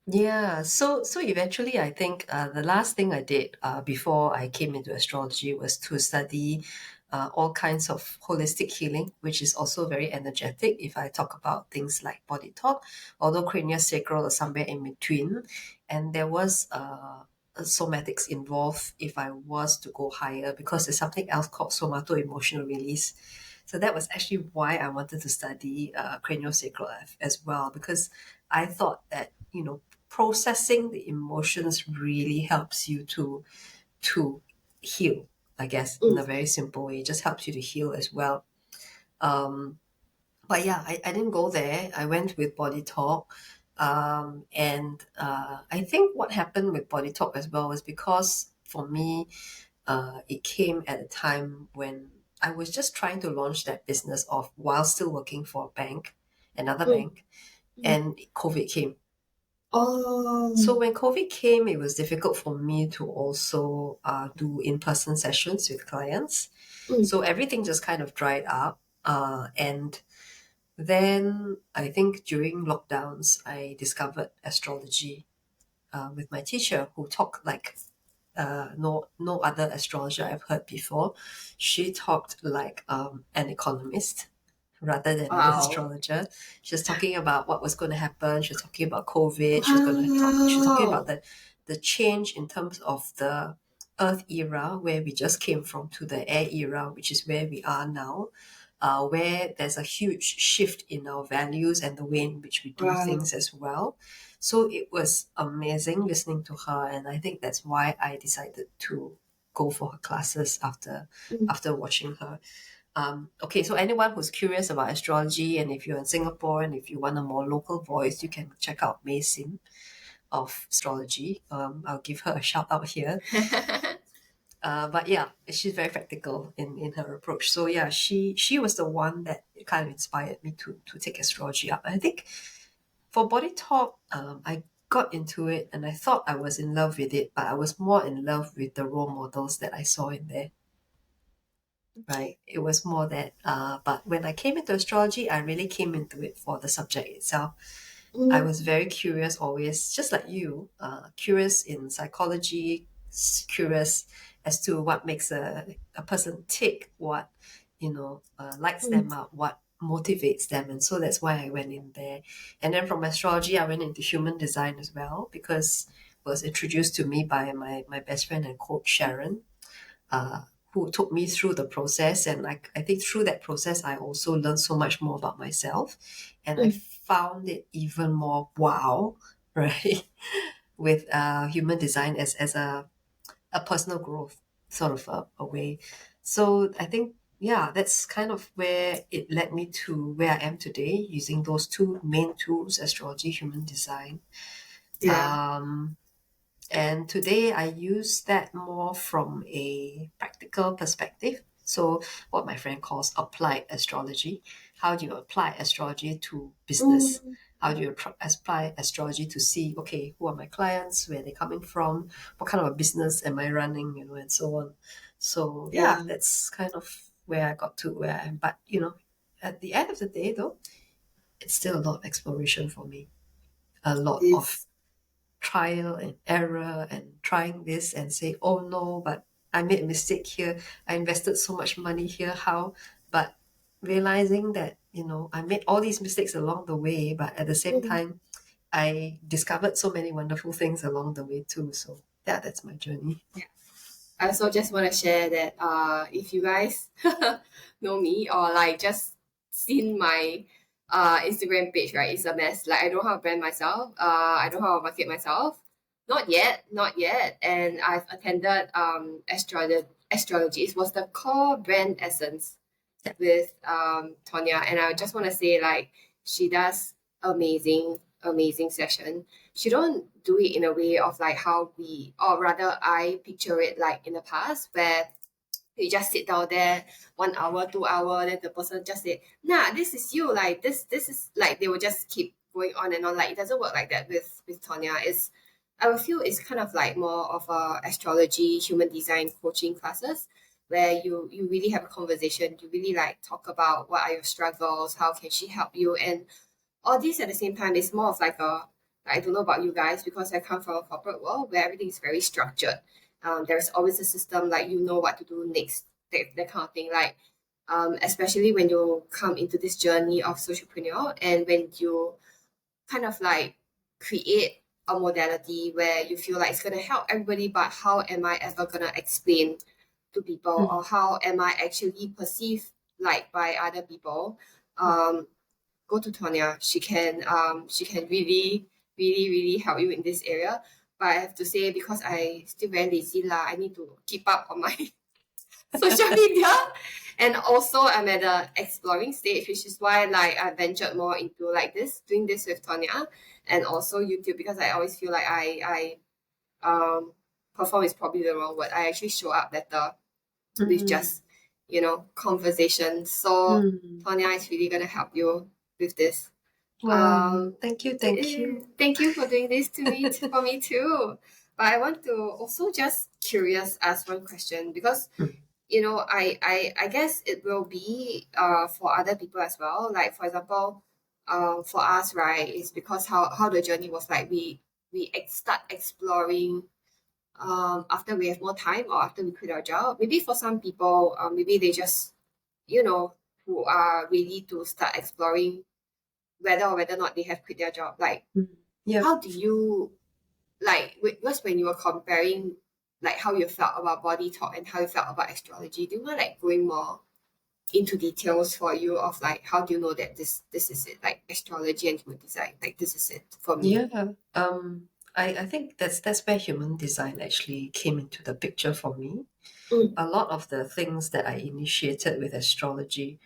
Yeah, so eventually, I think the last thing I did before I came into astrology was to study all kinds of holistic healing, which is also very energetic. If I talk about things like body talk, although craniosacral is somewhere in between, and there was somatics involved if I was to go higher because there's something else called somato emotional release. So that was actually why I wanted to study craniosacral as well, because I thought that, processing the emotions really helps you to heal, I guess, in Mm, a very simple way. It just helps you to heal as well. Um, but yeah, I didn't go there. I went with Body Talk. And I think what happened with Body Talk as well was because for me, it came at a time when I was just trying to launch that business off while still working for a bank, another mm, bank, mm. and COVID came. So Oh, when COVID came, it was difficult for me to also do in-person sessions with clients. mm, So everything just kind of dried up. And then I think during lockdowns, I discovered astrology with my teacher who talked like no other astrologer I've heard before. She talked like an economist rather than an wow, astrologer. She was talking about what was going to happen. She was talking about COVID. She was talking about wow, the change in terms of the Earth era where we just came from to the air era, which is where we are now. Where there's a huge shift in our values and the way in which we do wow. things as well. So it was amazing listening to her, and I think that's why I decided to go for her classes Mm, after watching her. Okay, so anyone who's curious about astrology, and if you're in Singapore and if you want a more local voice, you can check out May Sim of astrology. I'll give her a shout out here. But yeah, she's very practical in her approach. So yeah, she was the one that kind of inspired me to take astrology up. I think for Body Talk, I got into it and I thought I was in love with it, but I was more in love with the role models that I saw in there. Right? It was more that, but when I came into astrology, I really came into it for the subject itself. I mm, was very curious always, just like you, curious in psychology, curious as to what makes a person tick, what, lights mm. them up, what motivates them. And so that's why I went in there. And then from astrology, I went into human design as well because it was introduced to me by my best friend and coach, Sharon, uh, who took me through the process. And I think through that process, I also learned so much more about myself. And I Mm. found it even more wow, right? With human design as a personal growth sort of a way. So I think, yeah, that's kind of where it led me to where I am today using those two main tools, astrology, human design. Yeah. Um, and today I use that more from a practical perspective. So, what my friend calls applied astrology. How do you apply astrology to business? Mm, How do you apply astrology to see, okay, who are my clients, where they're coming from, what kind of a business am I running, and so on. So, yeah, yeah. that's kind of where I got to where I am. But, at the end of the day, though, it's still a lot of exploration for me, a It lot of is. trial and error and trying this and say, oh no, but I made a mistake here. I invested so much money here. How? But realizing that, I made all these mistakes along the way, but at the same Mm. time, I discovered so many wonderful things along the way too. So yeah, that's my journey. I also just want to share that if you guys know me or like just seen my Instagram page, right? It's a mess. Like I don't know how to brand myself. I don't know how to market myself. Not yet, not yet. And I've attended astrology. It was the core brand essence Yeah. with Tonya, and I just want to say like she does amazing session. She don't do it in a way of like how we, or rather I picture it like in the past where You just sit down there 1 hour, 2 hour, then the person just say, nah, this is you, like this is like they will just keep going on and on. Like it doesn't work like that with Tonya. It's I would feel it's kind of like more of a astrology, human design coaching classes where you really have a conversation, you really like talk about what are your struggles, how can she help you, and all this at the same time is more of like a I don't know about you guys because I come from a corporate world where everything is very structured. There's always a system like you know what to do next, that kind of thing. Like especially when you come into this journey of socialpreneur and when you kind of like create a modality where you feel like it's gonna help everybody, but how am I ever gonna explain to people or how am I actually perceived like by other people? Um, Go to Tonya. She can really help you in this area. But I have to say because I still very lazy lah, I need to keep up on my social media. And also I'm at the exploring stage, which is why like I ventured more into like this, doing this with Tonya and also YouTube because I always feel like I perform is probably the wrong word. I actually show up better with just, you know, conversation. So Tonya is really gonna help you with this. Wow, thank you, thank you. Thank you for doing this to me for me too. But I want to also just curious ask one question because you know I guess it will be for other people as well. Like for example, for us, right, it's because how the journey was like start exploring after we have more time or after we quit our job. Maybe for some people, maybe they just, you know, who are ready to start exploring whether or whether or not they have quit their job. Like, Yeah. how do you, like, because when you were comparing, like, how you felt about body talk and how you felt about astrology, do you mind, like, going more into details for you of, like, how do you know that this is it? Like, astrology and human design, like, this is it for me. Yeah. I think that's where human design actually came into the picture for me. A lot of the things that I initiated with astrology,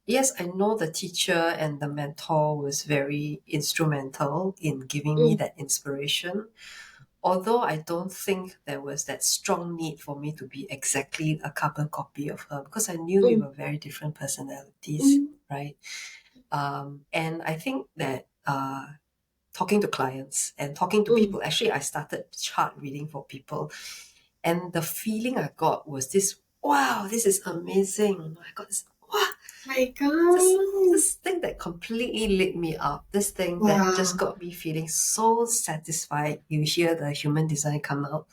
yes, I know the teacher and the mentor was very instrumental in giving me that inspiration. Although I don't think there was that strong need for me to be exactly a carbon copy of her because I knew we were very different personalities, right? And I think that talking to clients and talking to people, actually, I started chart reading for people. And the feeling I got was this, wow, this is amazing. I got this, wow, My this, God. this thing that completely lit me up. This thing that just got me feeling so satisfied. You hear the human design come out.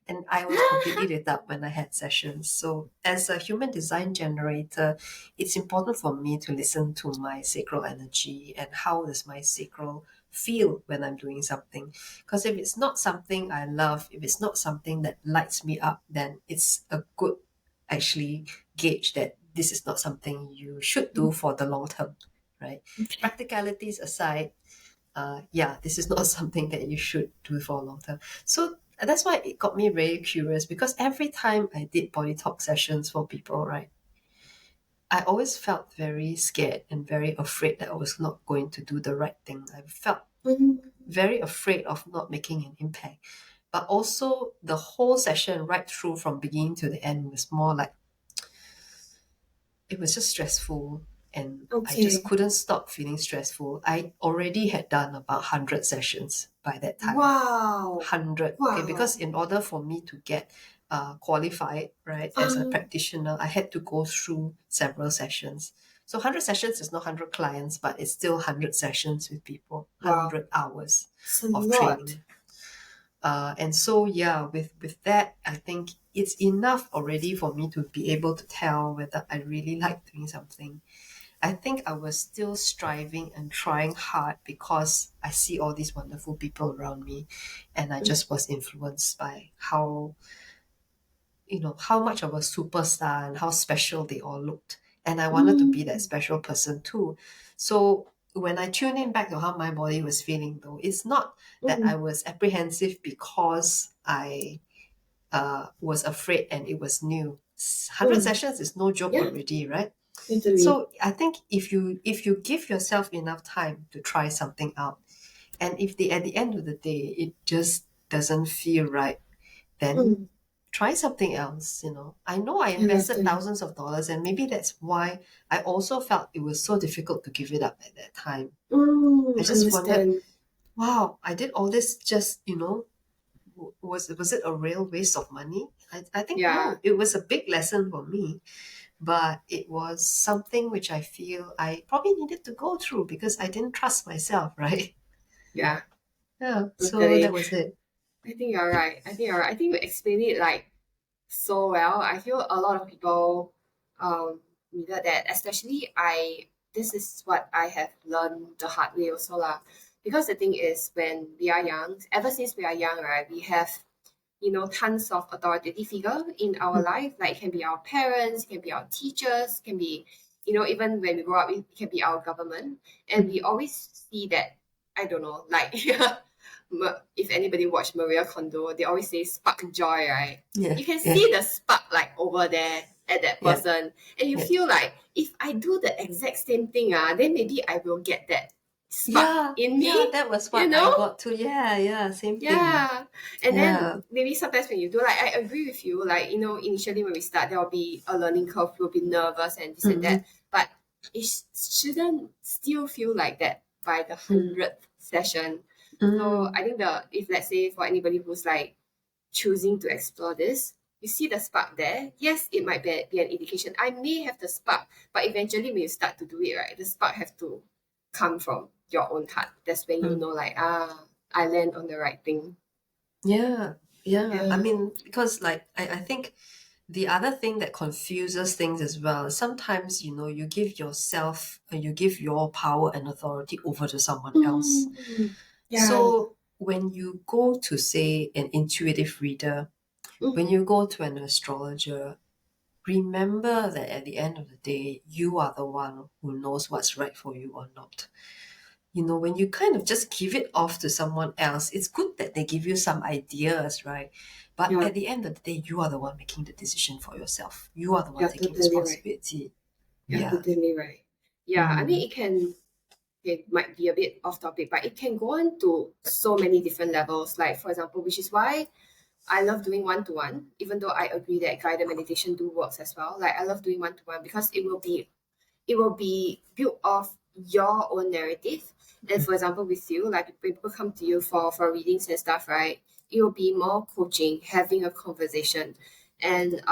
And I was completely lit up when I had sessions. So, as a human design generator, it's important for me to listen to my sacral energy and how does my sacral feel when I'm doing something. Because if it's not something I love, if it's not something that lights me up, then it's a good actually gauge that this is not something you should do for the long term, right? Practicalities aside, yeah, this is not something that you should do for a long time. So that's why it got me very curious because every time I did body talk sessions for people, right, I always felt very scared and very afraid that I was not going to do the right thing. I felt very afraid of not making an impact. But also the whole session right through from beginning to the end was more like it was just stressful and I just Okay. couldn't stop feeling stressful. I already had done about 100 sessions by that time. Wow. 100. Okay, because in order for me to get qualified, right, as a practitioner, I had to go through several sessions. So 100 sessions is not 100 clients, but it's still 100 sessions with people, 100 hours It's a of lot. training. And so, yeah, with that, I think it's enough already for me to be able to tell whether I really like doing something. I think I was still striving and trying hard because I see all these wonderful people around me, and I just was influenced by how, how much of a superstar and how special they all looked. And I wanted to be that special person too. So when I tune in back to how my body was feeling, though, it's not that I was apprehensive because I was afraid and it was new. 100 sessions is no joke Yeah, already, right? literally. So I think if you give yourself enough time to try something out, and if at the end of the day it just doesn't feel right, then try something else, you know. I know I I love invested that. thousands of dollars, and maybe that's why I also felt it was so difficult to give it up at that time. I just wondered, Understand. wow, I did all this just, you know, was it a real waste of money? I think Yeah, no, it was a big lesson for me, but it was something which I feel I probably needed to go through because I didn't trust myself, right? yeah, Yeah, so that totally. was it. I think you're right. I think you're right. I think you explained it like so well. I feel a lot of people needed that, especially this is what I have learned the hard way also lah. Because the thing is when we are young, ever since we are young, right, we have tons of authoritative figure in our Mm, life. Like it can be our parents, it can be our teachers, it can be, even when we grow up, it can be our government. And we mm. always see that, I don't know, like if anybody watched Maria Kondo, they always say spark joy, right? Yeah, You can yeah, see the spark like over there at that yeah, person. And you yeah. feel like if I do the exact same thing, then maybe I will get that spark Yeah, in yeah, me, that was you what I know? got to. Yeah, yeah, same thing. Yeah. And then Yeah. maybe sometimes when you do, like, I agree with you, like, initially when we start, there will be a learning curve, we'll be nervous and this and Mm-hmm. that. But it shouldn't still feel like that by the Mm. 100th session. So Mm. I think if let's say for anybody who's like choosing to explore this, you see the spark there. Yes, it might be an indication. I may have the spark, but eventually when you start to do it, right, the spark have to come from your own heart. That's when you Mm. know, like, I land on the right thing. Yeah, yeah. I Yeah. mean, because like I think the other thing that confuses things as well is sometimes, you know, you give yourself, you give your power and authority over to someone else. Mm. Yeah. So when you go to, say, an intuitive reader, when Mm. you go to an astrologer, remember that at the end of the day, you are the one who knows what's right for you or not. You know, when you kind of just give it off to someone else, it's good that they give you some ideas, right? But Yeah. at the end of the day, you are the one making the decision for yourself. You are the one You're taking totally right. responsibility. You're Yeah. totally right. Yeah. I mean, Mm. it might be a bit off topic, but it can go on to so many different levels. Like, for example, which is why I love doing one to one, even though I agree that guided meditation do works as well. Like, I love doing one to one because it will be built off your own narrative. And for example, with you, like when people come to you for readings and stuff, right? It will be more coaching, having a conversation. And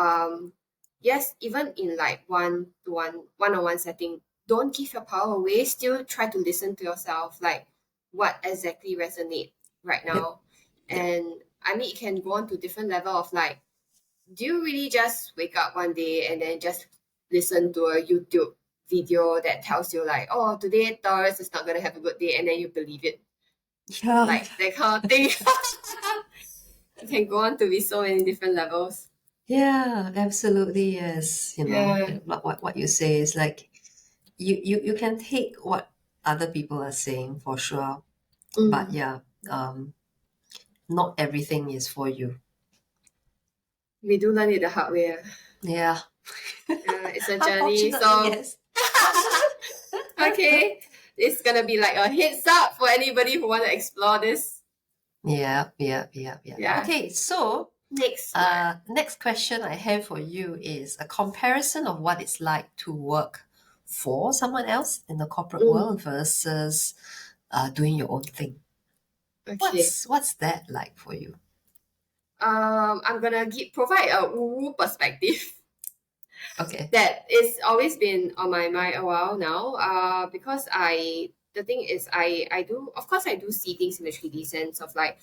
yes, even in like one-on-one setting, don't give your power away. Still try to listen to yourself, like what exactly resonate right Yep. now. Yep. And I mean it can go on to different level of like, do you really just wake up one day and then just listen to a YouTube video that tells you like, oh, today Taurus is not gonna have a good day, and then you believe it, Yeah. like that kind of thing? It can go on to be so many different levels. Yeah, absolutely. Yes. You know, Yeah. what you say is like you can take what other people are saying for sure. But Mm. yeah, um, not everything is for you. We do learn it the hard way. Yeah. Yeah, it's a journey. Unfortunately, So yes. okay, it's gonna be like a heads up for anybody who want to explore this. Yeah, yeah, yeah, yeah. Yeah. Okay, so Next one. next question I have for you is a comparison of what it's like to work for someone else in the corporate Mm. world versus doing your own thing. Okay. What's that like for you? I'm gonna provide a woo perspective Okay. that is always been on my mind a while now. Because the thing is, I do, of course, I do see things in the 3D sense of like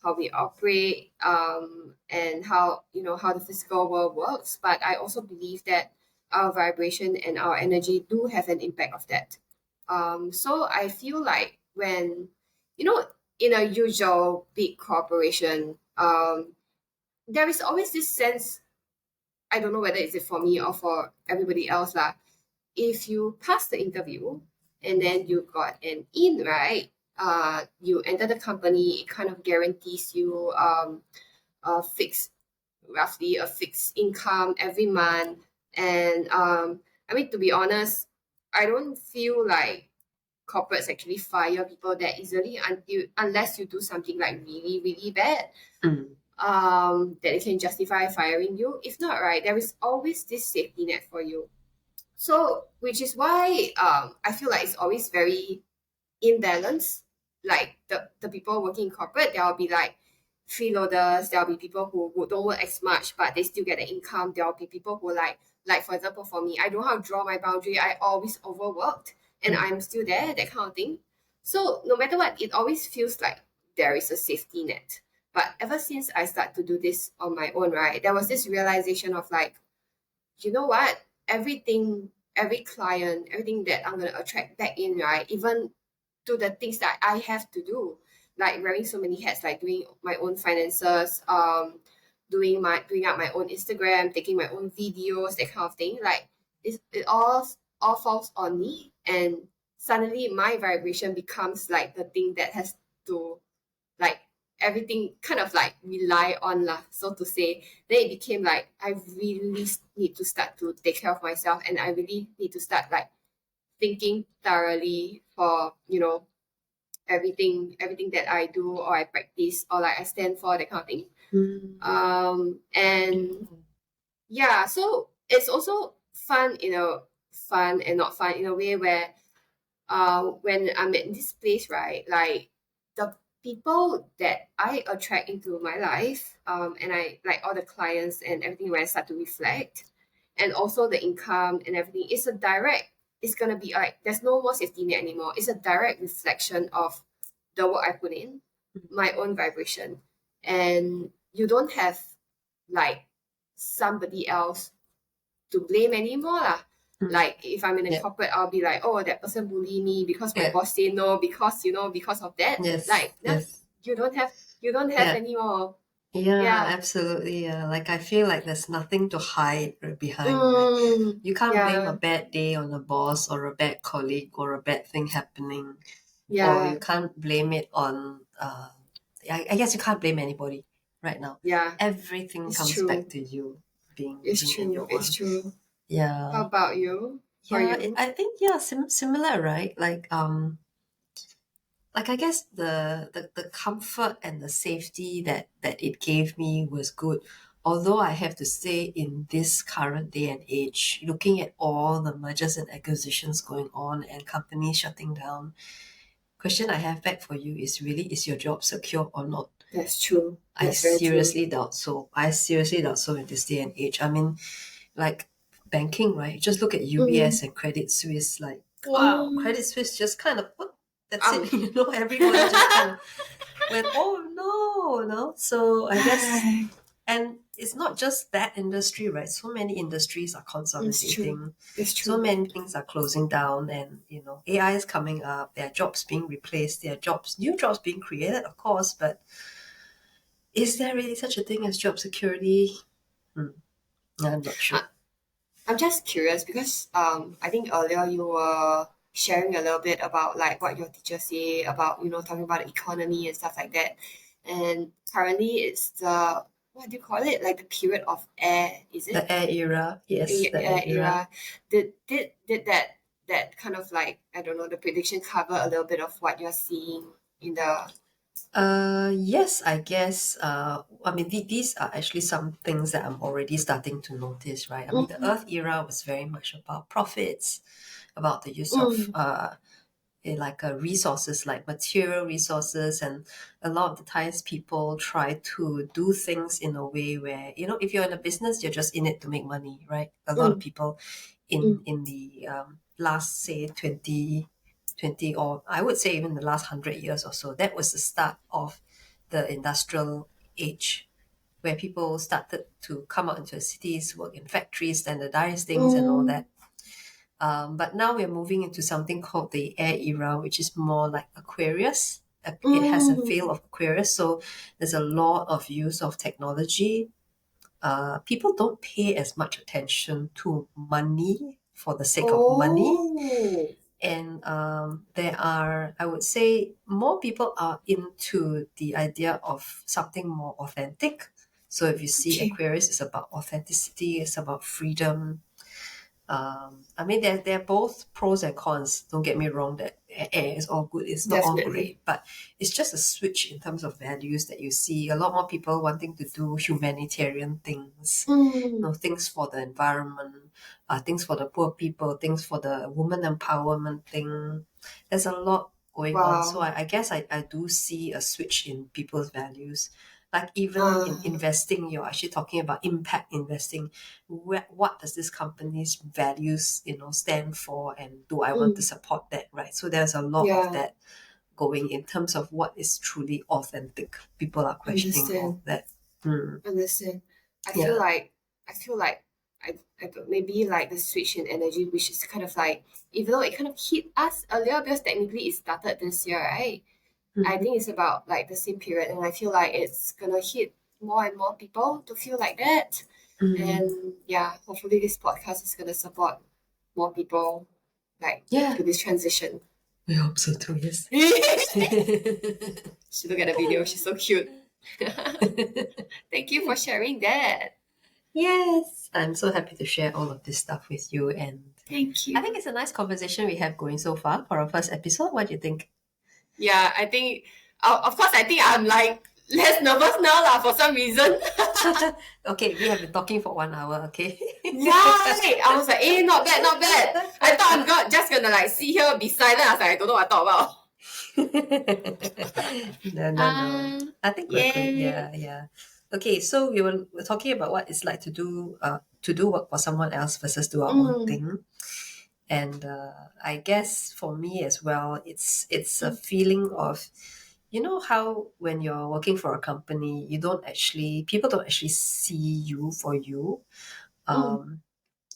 how we operate, and how the physical world works. But I also believe that our vibration and our energy do have an impact of that. So I feel like when you know in a usual big corporation, there is always this sense. I don't know whether it's it for me or for everybody else lah. If you pass the interview and then you got an in, right? You enter the company, it kind of guarantees you roughly a fixed income every month. And I mean, to be honest, I don't feel like corporates actually fire people that easily unless you do something like really really bad. Mm. that they can justify firing you. If not, right, there is always this safety net for you. So, which is why I feel like it's always very imbalance. Like the people working in corporate, there'll be like freeloaders, there'll be people who don't work as much but they still get the income. There'll be people who like for example for me, I don't know how to draw my boundary. I always overworked and I'm still there, that kind of thing. So no matter what, it always feels like there is a safety net. But ever since I start to do this on my own, right, there was this realization of like, you know what? Everything, every client, everything that I'm gonna attract back in, right? Even to the things that I have to do, like wearing so many hats, like doing my own finances, doing up my own Instagram, taking my own videos, that kind of thing. Like it all falls on me, and suddenly my vibration becomes like the thing that has to like everything kind of like rely on lah, so to say. Then it became like I really need to start to take care of myself, and I really need to start like thinking thoroughly for everything that I do or I practice or like I stand for, that kind of thing. And yeah, so it's also fun fun and not fun in a way where when I'm at this place, right, like the people that I attract into my life, and I like all the clients and everything when I start to reflect, and also the income and everything, it's gonna be like there's no more safety net anymore. It's a direct reflection of the work I put in, my own vibration. And you don't have like somebody else to blame anymore lah. Like if I'm in a corporate, I'll be like, oh, that person bully me because my boss say no, because because of that. Yes. Like Yes. you don't have anymore. Yeah, absolutely. Yeah. Like I feel like there's nothing to hide behind, right? You can't blame a bad day on a boss or a bad colleague or a bad thing happening, or you can't blame it on. I guess you can't blame anybody right now. Yeah, Everything it's comes true. back to you being in your own. It's true. Yeah. How about you? For Yeah, you? I think similar, right? Like I guess the comfort and the safety that it gave me was good. Although I have to say, in this current day and age, looking at all the mergers and acquisitions going on and companies shutting down, question I have back for you is really, is your job secure or not? That's true. I That's very true. seriously doubt so. I seriously doubt so in this day and age. I mean, like banking, right? Just look at UBS and Credit Suisse. Like, wow, Credit Suisse just kind of, that's it. Everyone just kind of went, oh no. So I guess, and it's not just that industry, right? So many industries are consolidating. It's true. So many things are closing down, and AI is coming up. There are jobs being replaced. There are new jobs being created, of course. But is there really such a thing as job security? I'm not sure. I'm just curious because I think earlier you were sharing a little bit about like what your teachers say about talking about the economy and stuff like that. And currently it's the, what do you call it, like the period of air, is it? The air era, yes, the air era. Did that kind of like, I don't know, the prediction cover a little bit of what you're seeing in the Yes, I guess. I mean, these are actually some things that I'm already starting to notice, right? I mean, the Earth era was very much about profits, about the use of resources, like material resources, and a lot of the times people try to do things in a way where, if you're in a business, you're just in it to make money, right? A lot of people in the last, say, 20, or I would say even the last 100 years or so, that was the start of the industrial age, where people started to come out into the cities, work in factories, standardize things and all that. But now we're moving into something called the air era, which is more like Aquarius. It has a feel of Aquarius, so there's a lot of use of technology. People don't pay as much attention to money for the sake of money. And there are, I would say, more people are into the idea of something more authentic. So if you see Aquarius, it's about authenticity, it's about freedom. I mean, they're both pros and cons. Don't get me wrong, that is all good. It's not all Definitely. great, but it's just a switch in terms of values that you see a lot more people wanting to do humanitarian things, things for the environment, things for the poor people, things for the woman empowerment thing. There's a lot going on. So Wow. I guess I do see a switch in people's values. Like even in Uh, investing, you're actually talking about impact investing. What does this company's values, stand for, and do I want to mm, support that, right? So there's a lot of yeah, that going in terms of what is truly authentic. People are questioning all understand. that. Mm, Understand. I feel yeah. like I feel like I don't, maybe like the switch in energy, which is kind of like, even though it kind of hit us earlier because technically it started this year, right? I Mm-hmm. think it's about like the same period, and I feel like it's gonna hit more and more people to feel like that. Mm, And yeah, hopefully this podcast is gonna support more people like yeah, to this transition. I hope so too. Yes. She look at the video, she's so cute. Thank you for sharing that. Yes, I'm so happy to share all of this stuff with you, and Thank I think you. it's a nice conversation we have going so far for our first episode. What do you think? Yeah, I think, of course, I think I'm like less nervous now lah for some reason. Okay, we have been talking for 1 hour. Okay. Right. I was like, not bad, not bad. I thought just gonna like sit here, be silent. I was like, I don't know what I talk about. No, no, no. I think we're good. Yay. Yeah, yeah. Okay, so we're talking about what it's like to do work for someone else versus do our own Mm, thing. And I guess for me as well, it's a mm, feeling of, how when you're working for a company, people don't actually see you for you. mm. Um,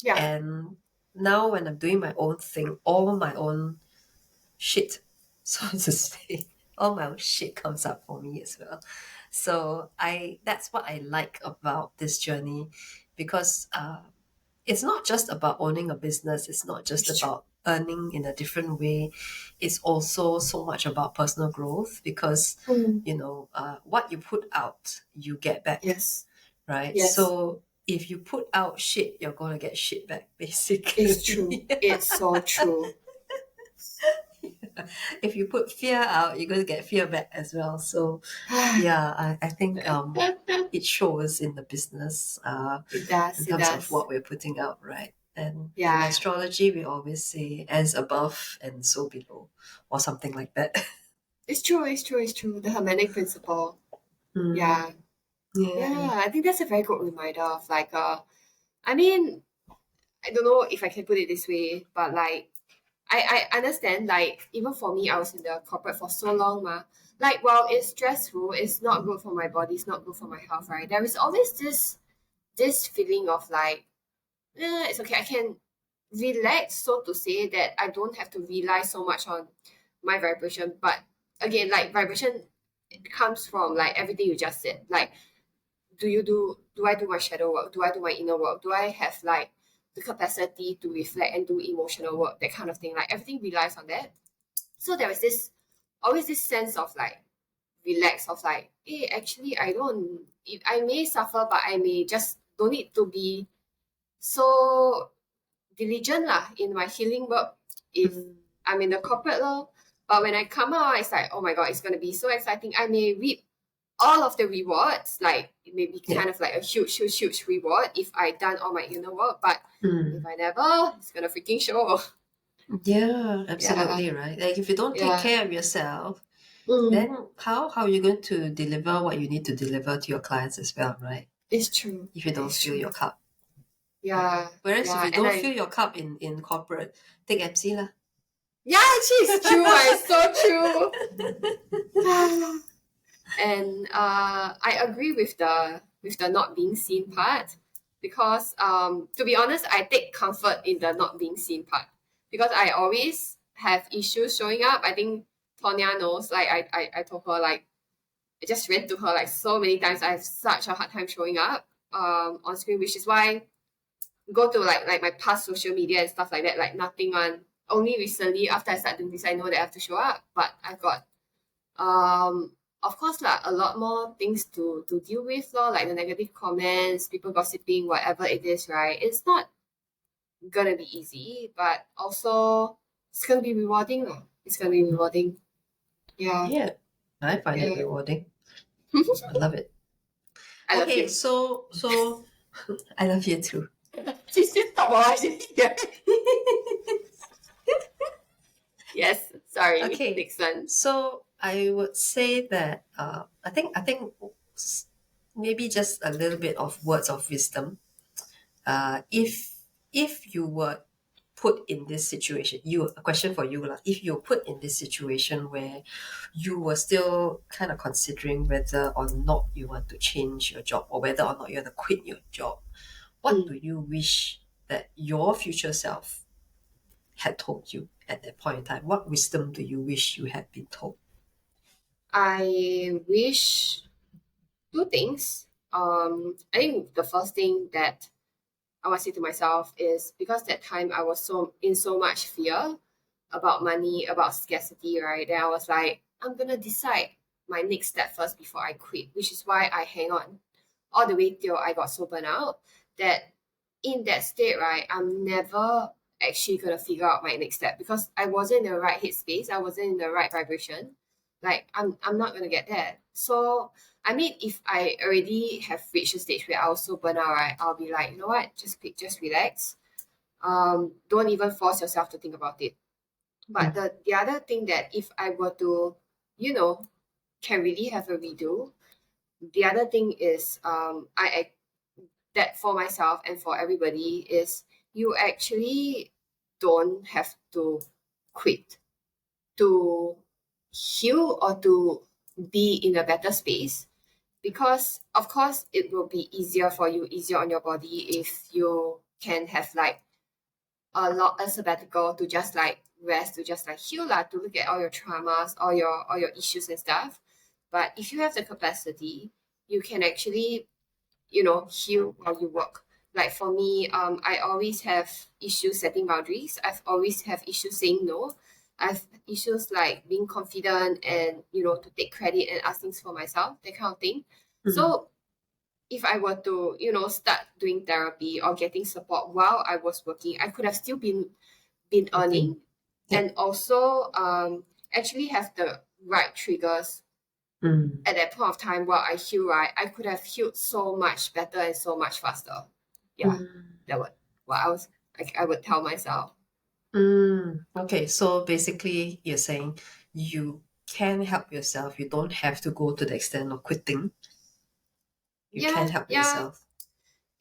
Yeah. and now when I'm doing my own thing, all my own shit, so to say, all my own shit comes up for me as well. So that's what I like about this journey, because it's not just about owning a business. It's not just It's true. about earning in a different way. It's also so much about personal growth, because, Mm, what you put out, you get back, yes. right? Yes. So if you put out shit, you're going to get shit back, It's true. basically. It's so true. If you put fear out, you're going to get fear back as well. So, yeah, I think it shows in the business, It does. in It terms of does. what we're putting out, right? And in Yeah. astrology, we always say as above and so below, or something like that. It's true. It's true. It's true. The Hermetic Principle. Mm, Yeah. yeah. Yeah. I think that's a very good reminder of like, I mean, I don't know if I can put it this way, but like I understand, like even for me, I was in the corporate for so long, ma. Like while it's stressful, it's not good for my body, it's not good for my health, right? There is always this feeling of like, it's okay, I can relax, so to say, that I don't have to rely so much on my vibration. But again, like vibration comes from like everything you just said. Like do I do my shadow work? Do I do my inner work? Do I have like the capacity to reflect and do emotional work? That kind of thing. Like everything relies on that. So there is this always this sense of like relax, of like, hey, actually I don't, I may suffer, but I may just don't need to be so diligent lah in my healing work if Mm, I'm in the corporate law. But when I come out, it's like, oh my god, it's gonna be so exciting. I may reap all of the rewards, like it may be yeah. kind of like a huge, huge, huge reward if I done all my inner work. But if Mm, I never, it's gonna freaking show. yeah, Yeah, absolutely right. Like if you don't take yeah. care of yourself, Mm, then how are you going to deliver what you need to deliver to your clients as well, right? it's true. If you don't It's fill your true. cup. Right. Yeah, Whereas if yeah. you And don't I, fill your cup in corporate, take MC lah. yeah, actually, it's true. It's so true. And I agree with the not being seen part, because to be honest, I take comfort in the not being seen part, because I always have issues showing up. I think Tonya knows. Like I told her, like I just went to her like so many times. I have such a hard time showing up on screen, which is why go to like my past social media and stuff like that. Like nothing on. Only recently after I started doing this, I know that I have to show up. But I've got of course like a lot more things to deal with, lor, like the negative comments, people gossiping, whatever it is, right? It's not gonna be easy, but also it's gonna be rewarding. It's gonna be rewarding. Yeah. Yeah, I find it Yeah. rewarding. I love it. I love Okay, you. so I love you too. She's just summarizing here. Yes. Sorry. Okay, Next one. so I would say that I think maybe just a little bit of words of wisdom. If you were put in this situation, a question for you lah. If you're put in this situation where you were still kind of considering whether or not you want to change your job or whether or not you want to quit your job, what Mm. do you wish that your future self had told you at that point in time? What wisdom do you wish you had been told? I wish two things. I think the first thing that I would say to myself is because that time I was so much fear about money, about scarcity, right? Then I was like, I'm gonna decide my next step first before I quit, which is why I hang on all the way till I got so burnt out that in that state, right, I'm never actually gonna figure out my next step because I wasn't in the right headspace, I wasn't in the right vibration. Like I'm not gonna get there. So I mean if I already have reached a stage where I was so burnt out, right, I'll be like, you know what, just quit, just relax. Don't even force yourself to think about it. But Mm, the other thing that if I were to, you know, can really have a redo, the other thing is that for myself and for everybody is you actually don't have to quit to heal or to be in a better space, because of course it will be easier for you, easier on your body if you can have like a sabbatical to just like rest, to just like heal lah, to look at all your traumas, all your issues and stuff. But if you have the capacity, you can actually, heal while you work. Like for me, I always have issues setting boundaries. I've always have issues saying no. I've issues like being confident and to take credit and ask things for myself, that kind of thing. mm, So if I were to, start doing therapy or getting support while I was working, I could have still been working. earning Yep. and also actually have the right triggers Mm, at that point of time while I heal, right, I could have healed so much better and so much faster. Yeah, mm, that would what I would tell myself. Okay, so basically, you're saying you can help yourself. You don't have to go to the extent of quitting. You Yeah, can help yeah. yourself.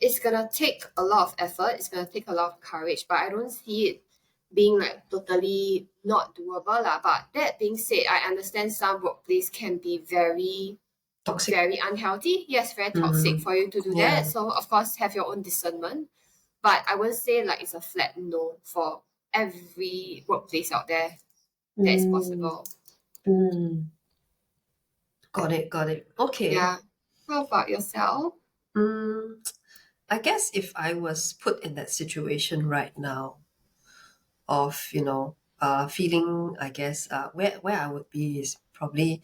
It's gonna take a lot of effort. It's gonna take a lot of courage, but I don't see it being like totally not doable lah. But that being said, I understand some workplace can be very, Toxic. very unhealthy. Yes, very toxic Mm, for you to do that. yeah. So of course, have your own discernment. But I wouldn't say like it's a flat no for every workplace out there that is Mm, possible. mm. Got it, got it. Okay. Yeah. How about yourself? Mm, I guess if I was put in that situation right now of, feeling, I guess, where I would be is probably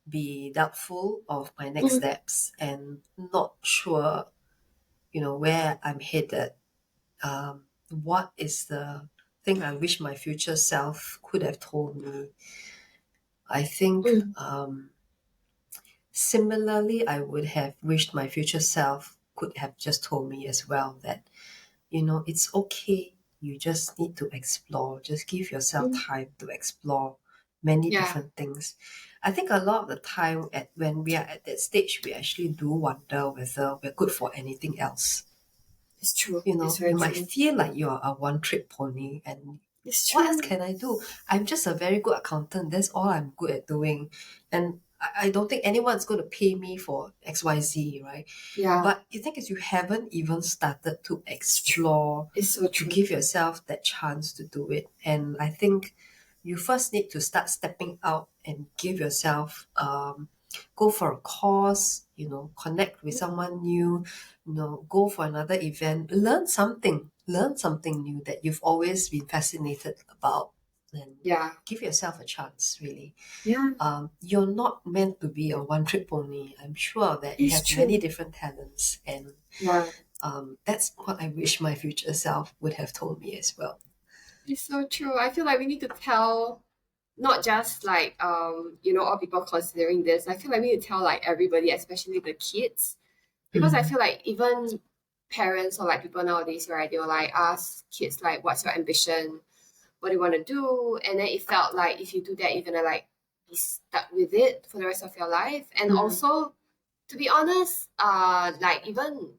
be doubtful of my next Mm, steps and not sure, where I'm headed. What is the thing I wish my future self could have told me? I think mm, similarly, I would have wished my future self could have just told me as well that, it's okay. You just need to explore. Just give yourself mm. time to explore many Yeah, different things. I think a lot of the time when we are at that stage, we actually do wonder whether we're good for anything else. it's true. It's very You might true. feel like you're a one trick pony and It's what else true. can I do? I'm just a very good accountant. That's all I'm good at doing. And I don't think anyone's going to pay me for XYZ, right? Yeah, But the thing is, you haven't even started to it's true. explore, It's so to true. give yourself that chance to do it. And I think you first need to start stepping out and give yourself, go for a course, connect with someone new, go for another event, learn something new that you've always been fascinated about, and Yeah. give yourself a chance, really. Yeah, You're not meant to be a one trick pony. I'm sure that you it's have many true. different talents, and Yeah. That's what I wish my future self would have told me as well. It's so true. I feel like we need to tell not just like all people considering this. I feel like we need to tell like everybody, especially the kids, because I feel like even parents or like people nowadays, right, they will like ask kids like, what's your ambition, what do you want to do, and then it felt like if you do that, you're gonna like be stuck with it for the rest of your life. And also, to be honest, like even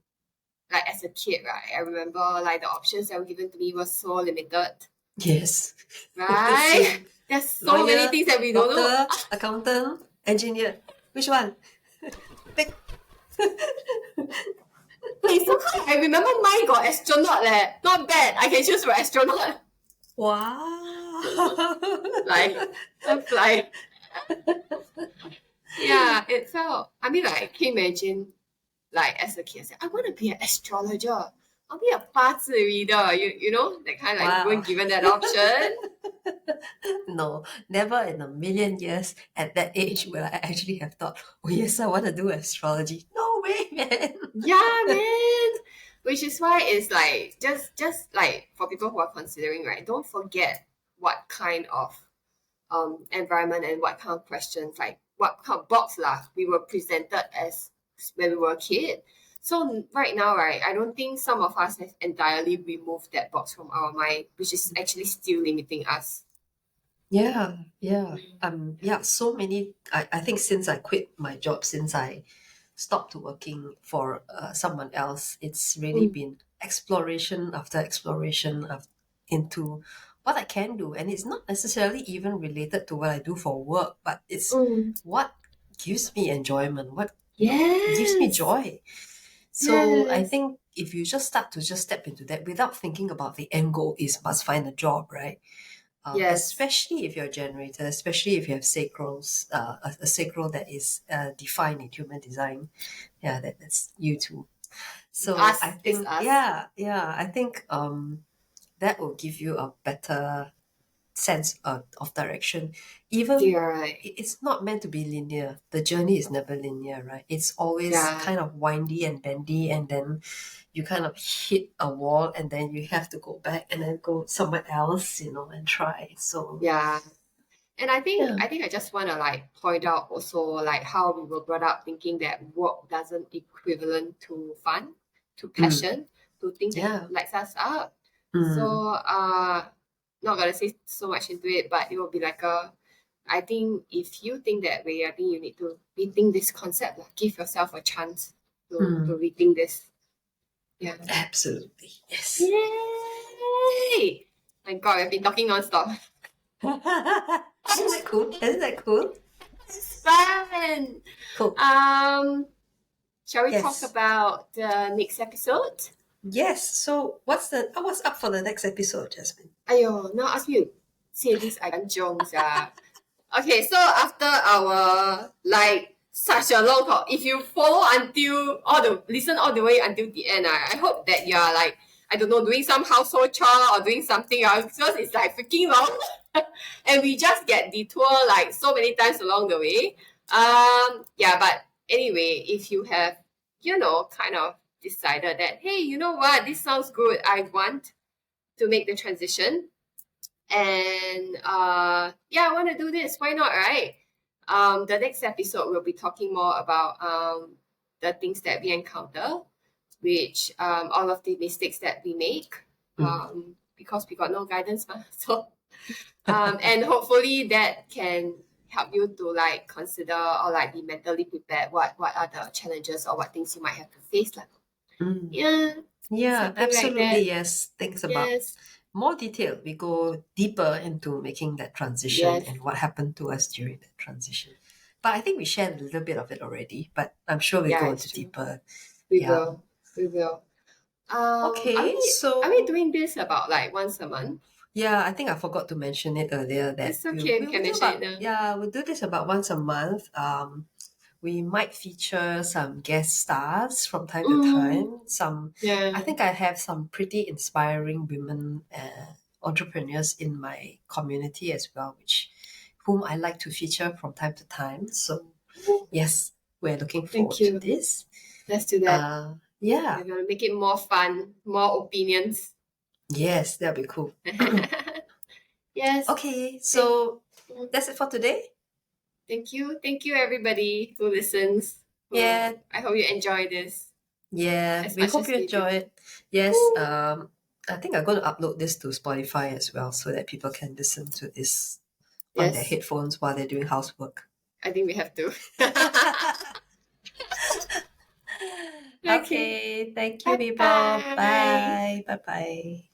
like as a kid, right, I remember like the options that were given to me were so limited, Yes. right? There's so many Lawyer, things that we don't know. doctor, accountant, engineer. Which one? Pick. Wait, so I remember mine got astronaut leh. Not bad. I can choose for astronaut. Wow. Like, I'm like, yeah, it felt. I mean, like, can you imagine, like, as a kid, I said, I want to be an astrologer. I'll be a 八字 reader. You know that kind of like you Wow. weren't given that option. No, never in a million years at that age will I actually have thought, oh yes, I want to do astrology. No way, man. Yeah, man. Which is why it's like just like for people who are considering, right? Don't forget what kind of environment and what kind of questions, like what kind of box lah we were presented as when we were a kid. So right now, right, I don't think some of us have entirely removed that box from our mind, which is actually still limiting us. Yeah, yeah. Yeah, so many I think since I quit my job, since I stopped working for someone else, it's really been exploration after exploration into what I can do. And it's not necessarily even related to what I do for work, but it's what gives me enjoyment, what gives me Yes. joy. So I Yes. think if you just start to just step into that without thinking about the end goal is must find a job, right? Yes. Especially if you're a generator, especially if you have sacrals, a sacral that is defined in human design. Yeah, that's you too. So Us. I It's think, us. yeah, I think that will give you a better sense of direction. Even You're right. it's not meant to be linear. The journey is never linear, right? It's always Yeah. kind of windy and bendy, and then you kind of hit a wall, and then you have to go back and then go somewhere else, and try. So Yeah. And I think yeah. I just want to like point out also like how we were brought up thinking that work doesn't equivalent to fun, to passion, to things that Yeah. lights us up. Mm. So not gonna say so much into it, but it will be like I think if you think that way, I think you need to rethink this concept. Like, give yourself a chance to rethink this. Yeah. Absolutely. Yes. Yay! My God, I've been talking non-stop. Isn't that cool? Isn't that cool? It's fun. Cool. Shall we talk Yes. about the next episode? Yes. So what's up for the next episode, Jasmine? Ayo, now ask me to say this I kanjong sia. Okay, so after our like such a long talk, if you follow until listen all the way until the end, I hope that you are like, I don't know, doing some household chore or doing something else because it's like freaking long. And we just get detour like so many times along the way. Yeah, but anyway, if you have, kind of decided that, hey, you know what, this sounds good. I want to make the transition. And yeah, I want to do this. Why not, right? The next episode we'll be talking more about the things that we encounter, which all of the mistakes that we make, because we got no guidance, ma. So and hopefully that can help you to like consider or like be mentally prepared what are the challenges or what things you might have to face like. Yeah, Yeah, something like absolutely. that. Yes. Things about Yes. more detail. We go deeper into making that transition Yes. and what happened to us during that transition. But I think we shared a little bit of it already, but I'm sure we'll Yeah, go it's into true. deeper. We Yeah. will. We will. Are Okay, we so doing this about like once a month? yeah, I think I forgot to mention it earlier that It's okay. We we'll can do mention it about now. we'll do this about once a month. We might feature some guest stars from time to time. Yeah. I think I have some pretty inspiring women entrepreneurs in my community as well, whom I like to feature from time to time. So yes, we're looking Thank forward to you. this. Let's do that. Yeah. We're gonna make it more fun, more opinions. Yes, that'll be cool. Yes. Okay, so that's it for today. Thank you, everybody who listens. Yeah, I hope you enjoy this yeah. as We much hope as you we do. enjoy it. Yes. Woo! I think I'm going to upload this to Spotify as well so that people can listen to this on their Yes, headphones while they're doing housework. I think we have to. Okay. Okay, thank you, Bye people. bye. Bye. Bye bye.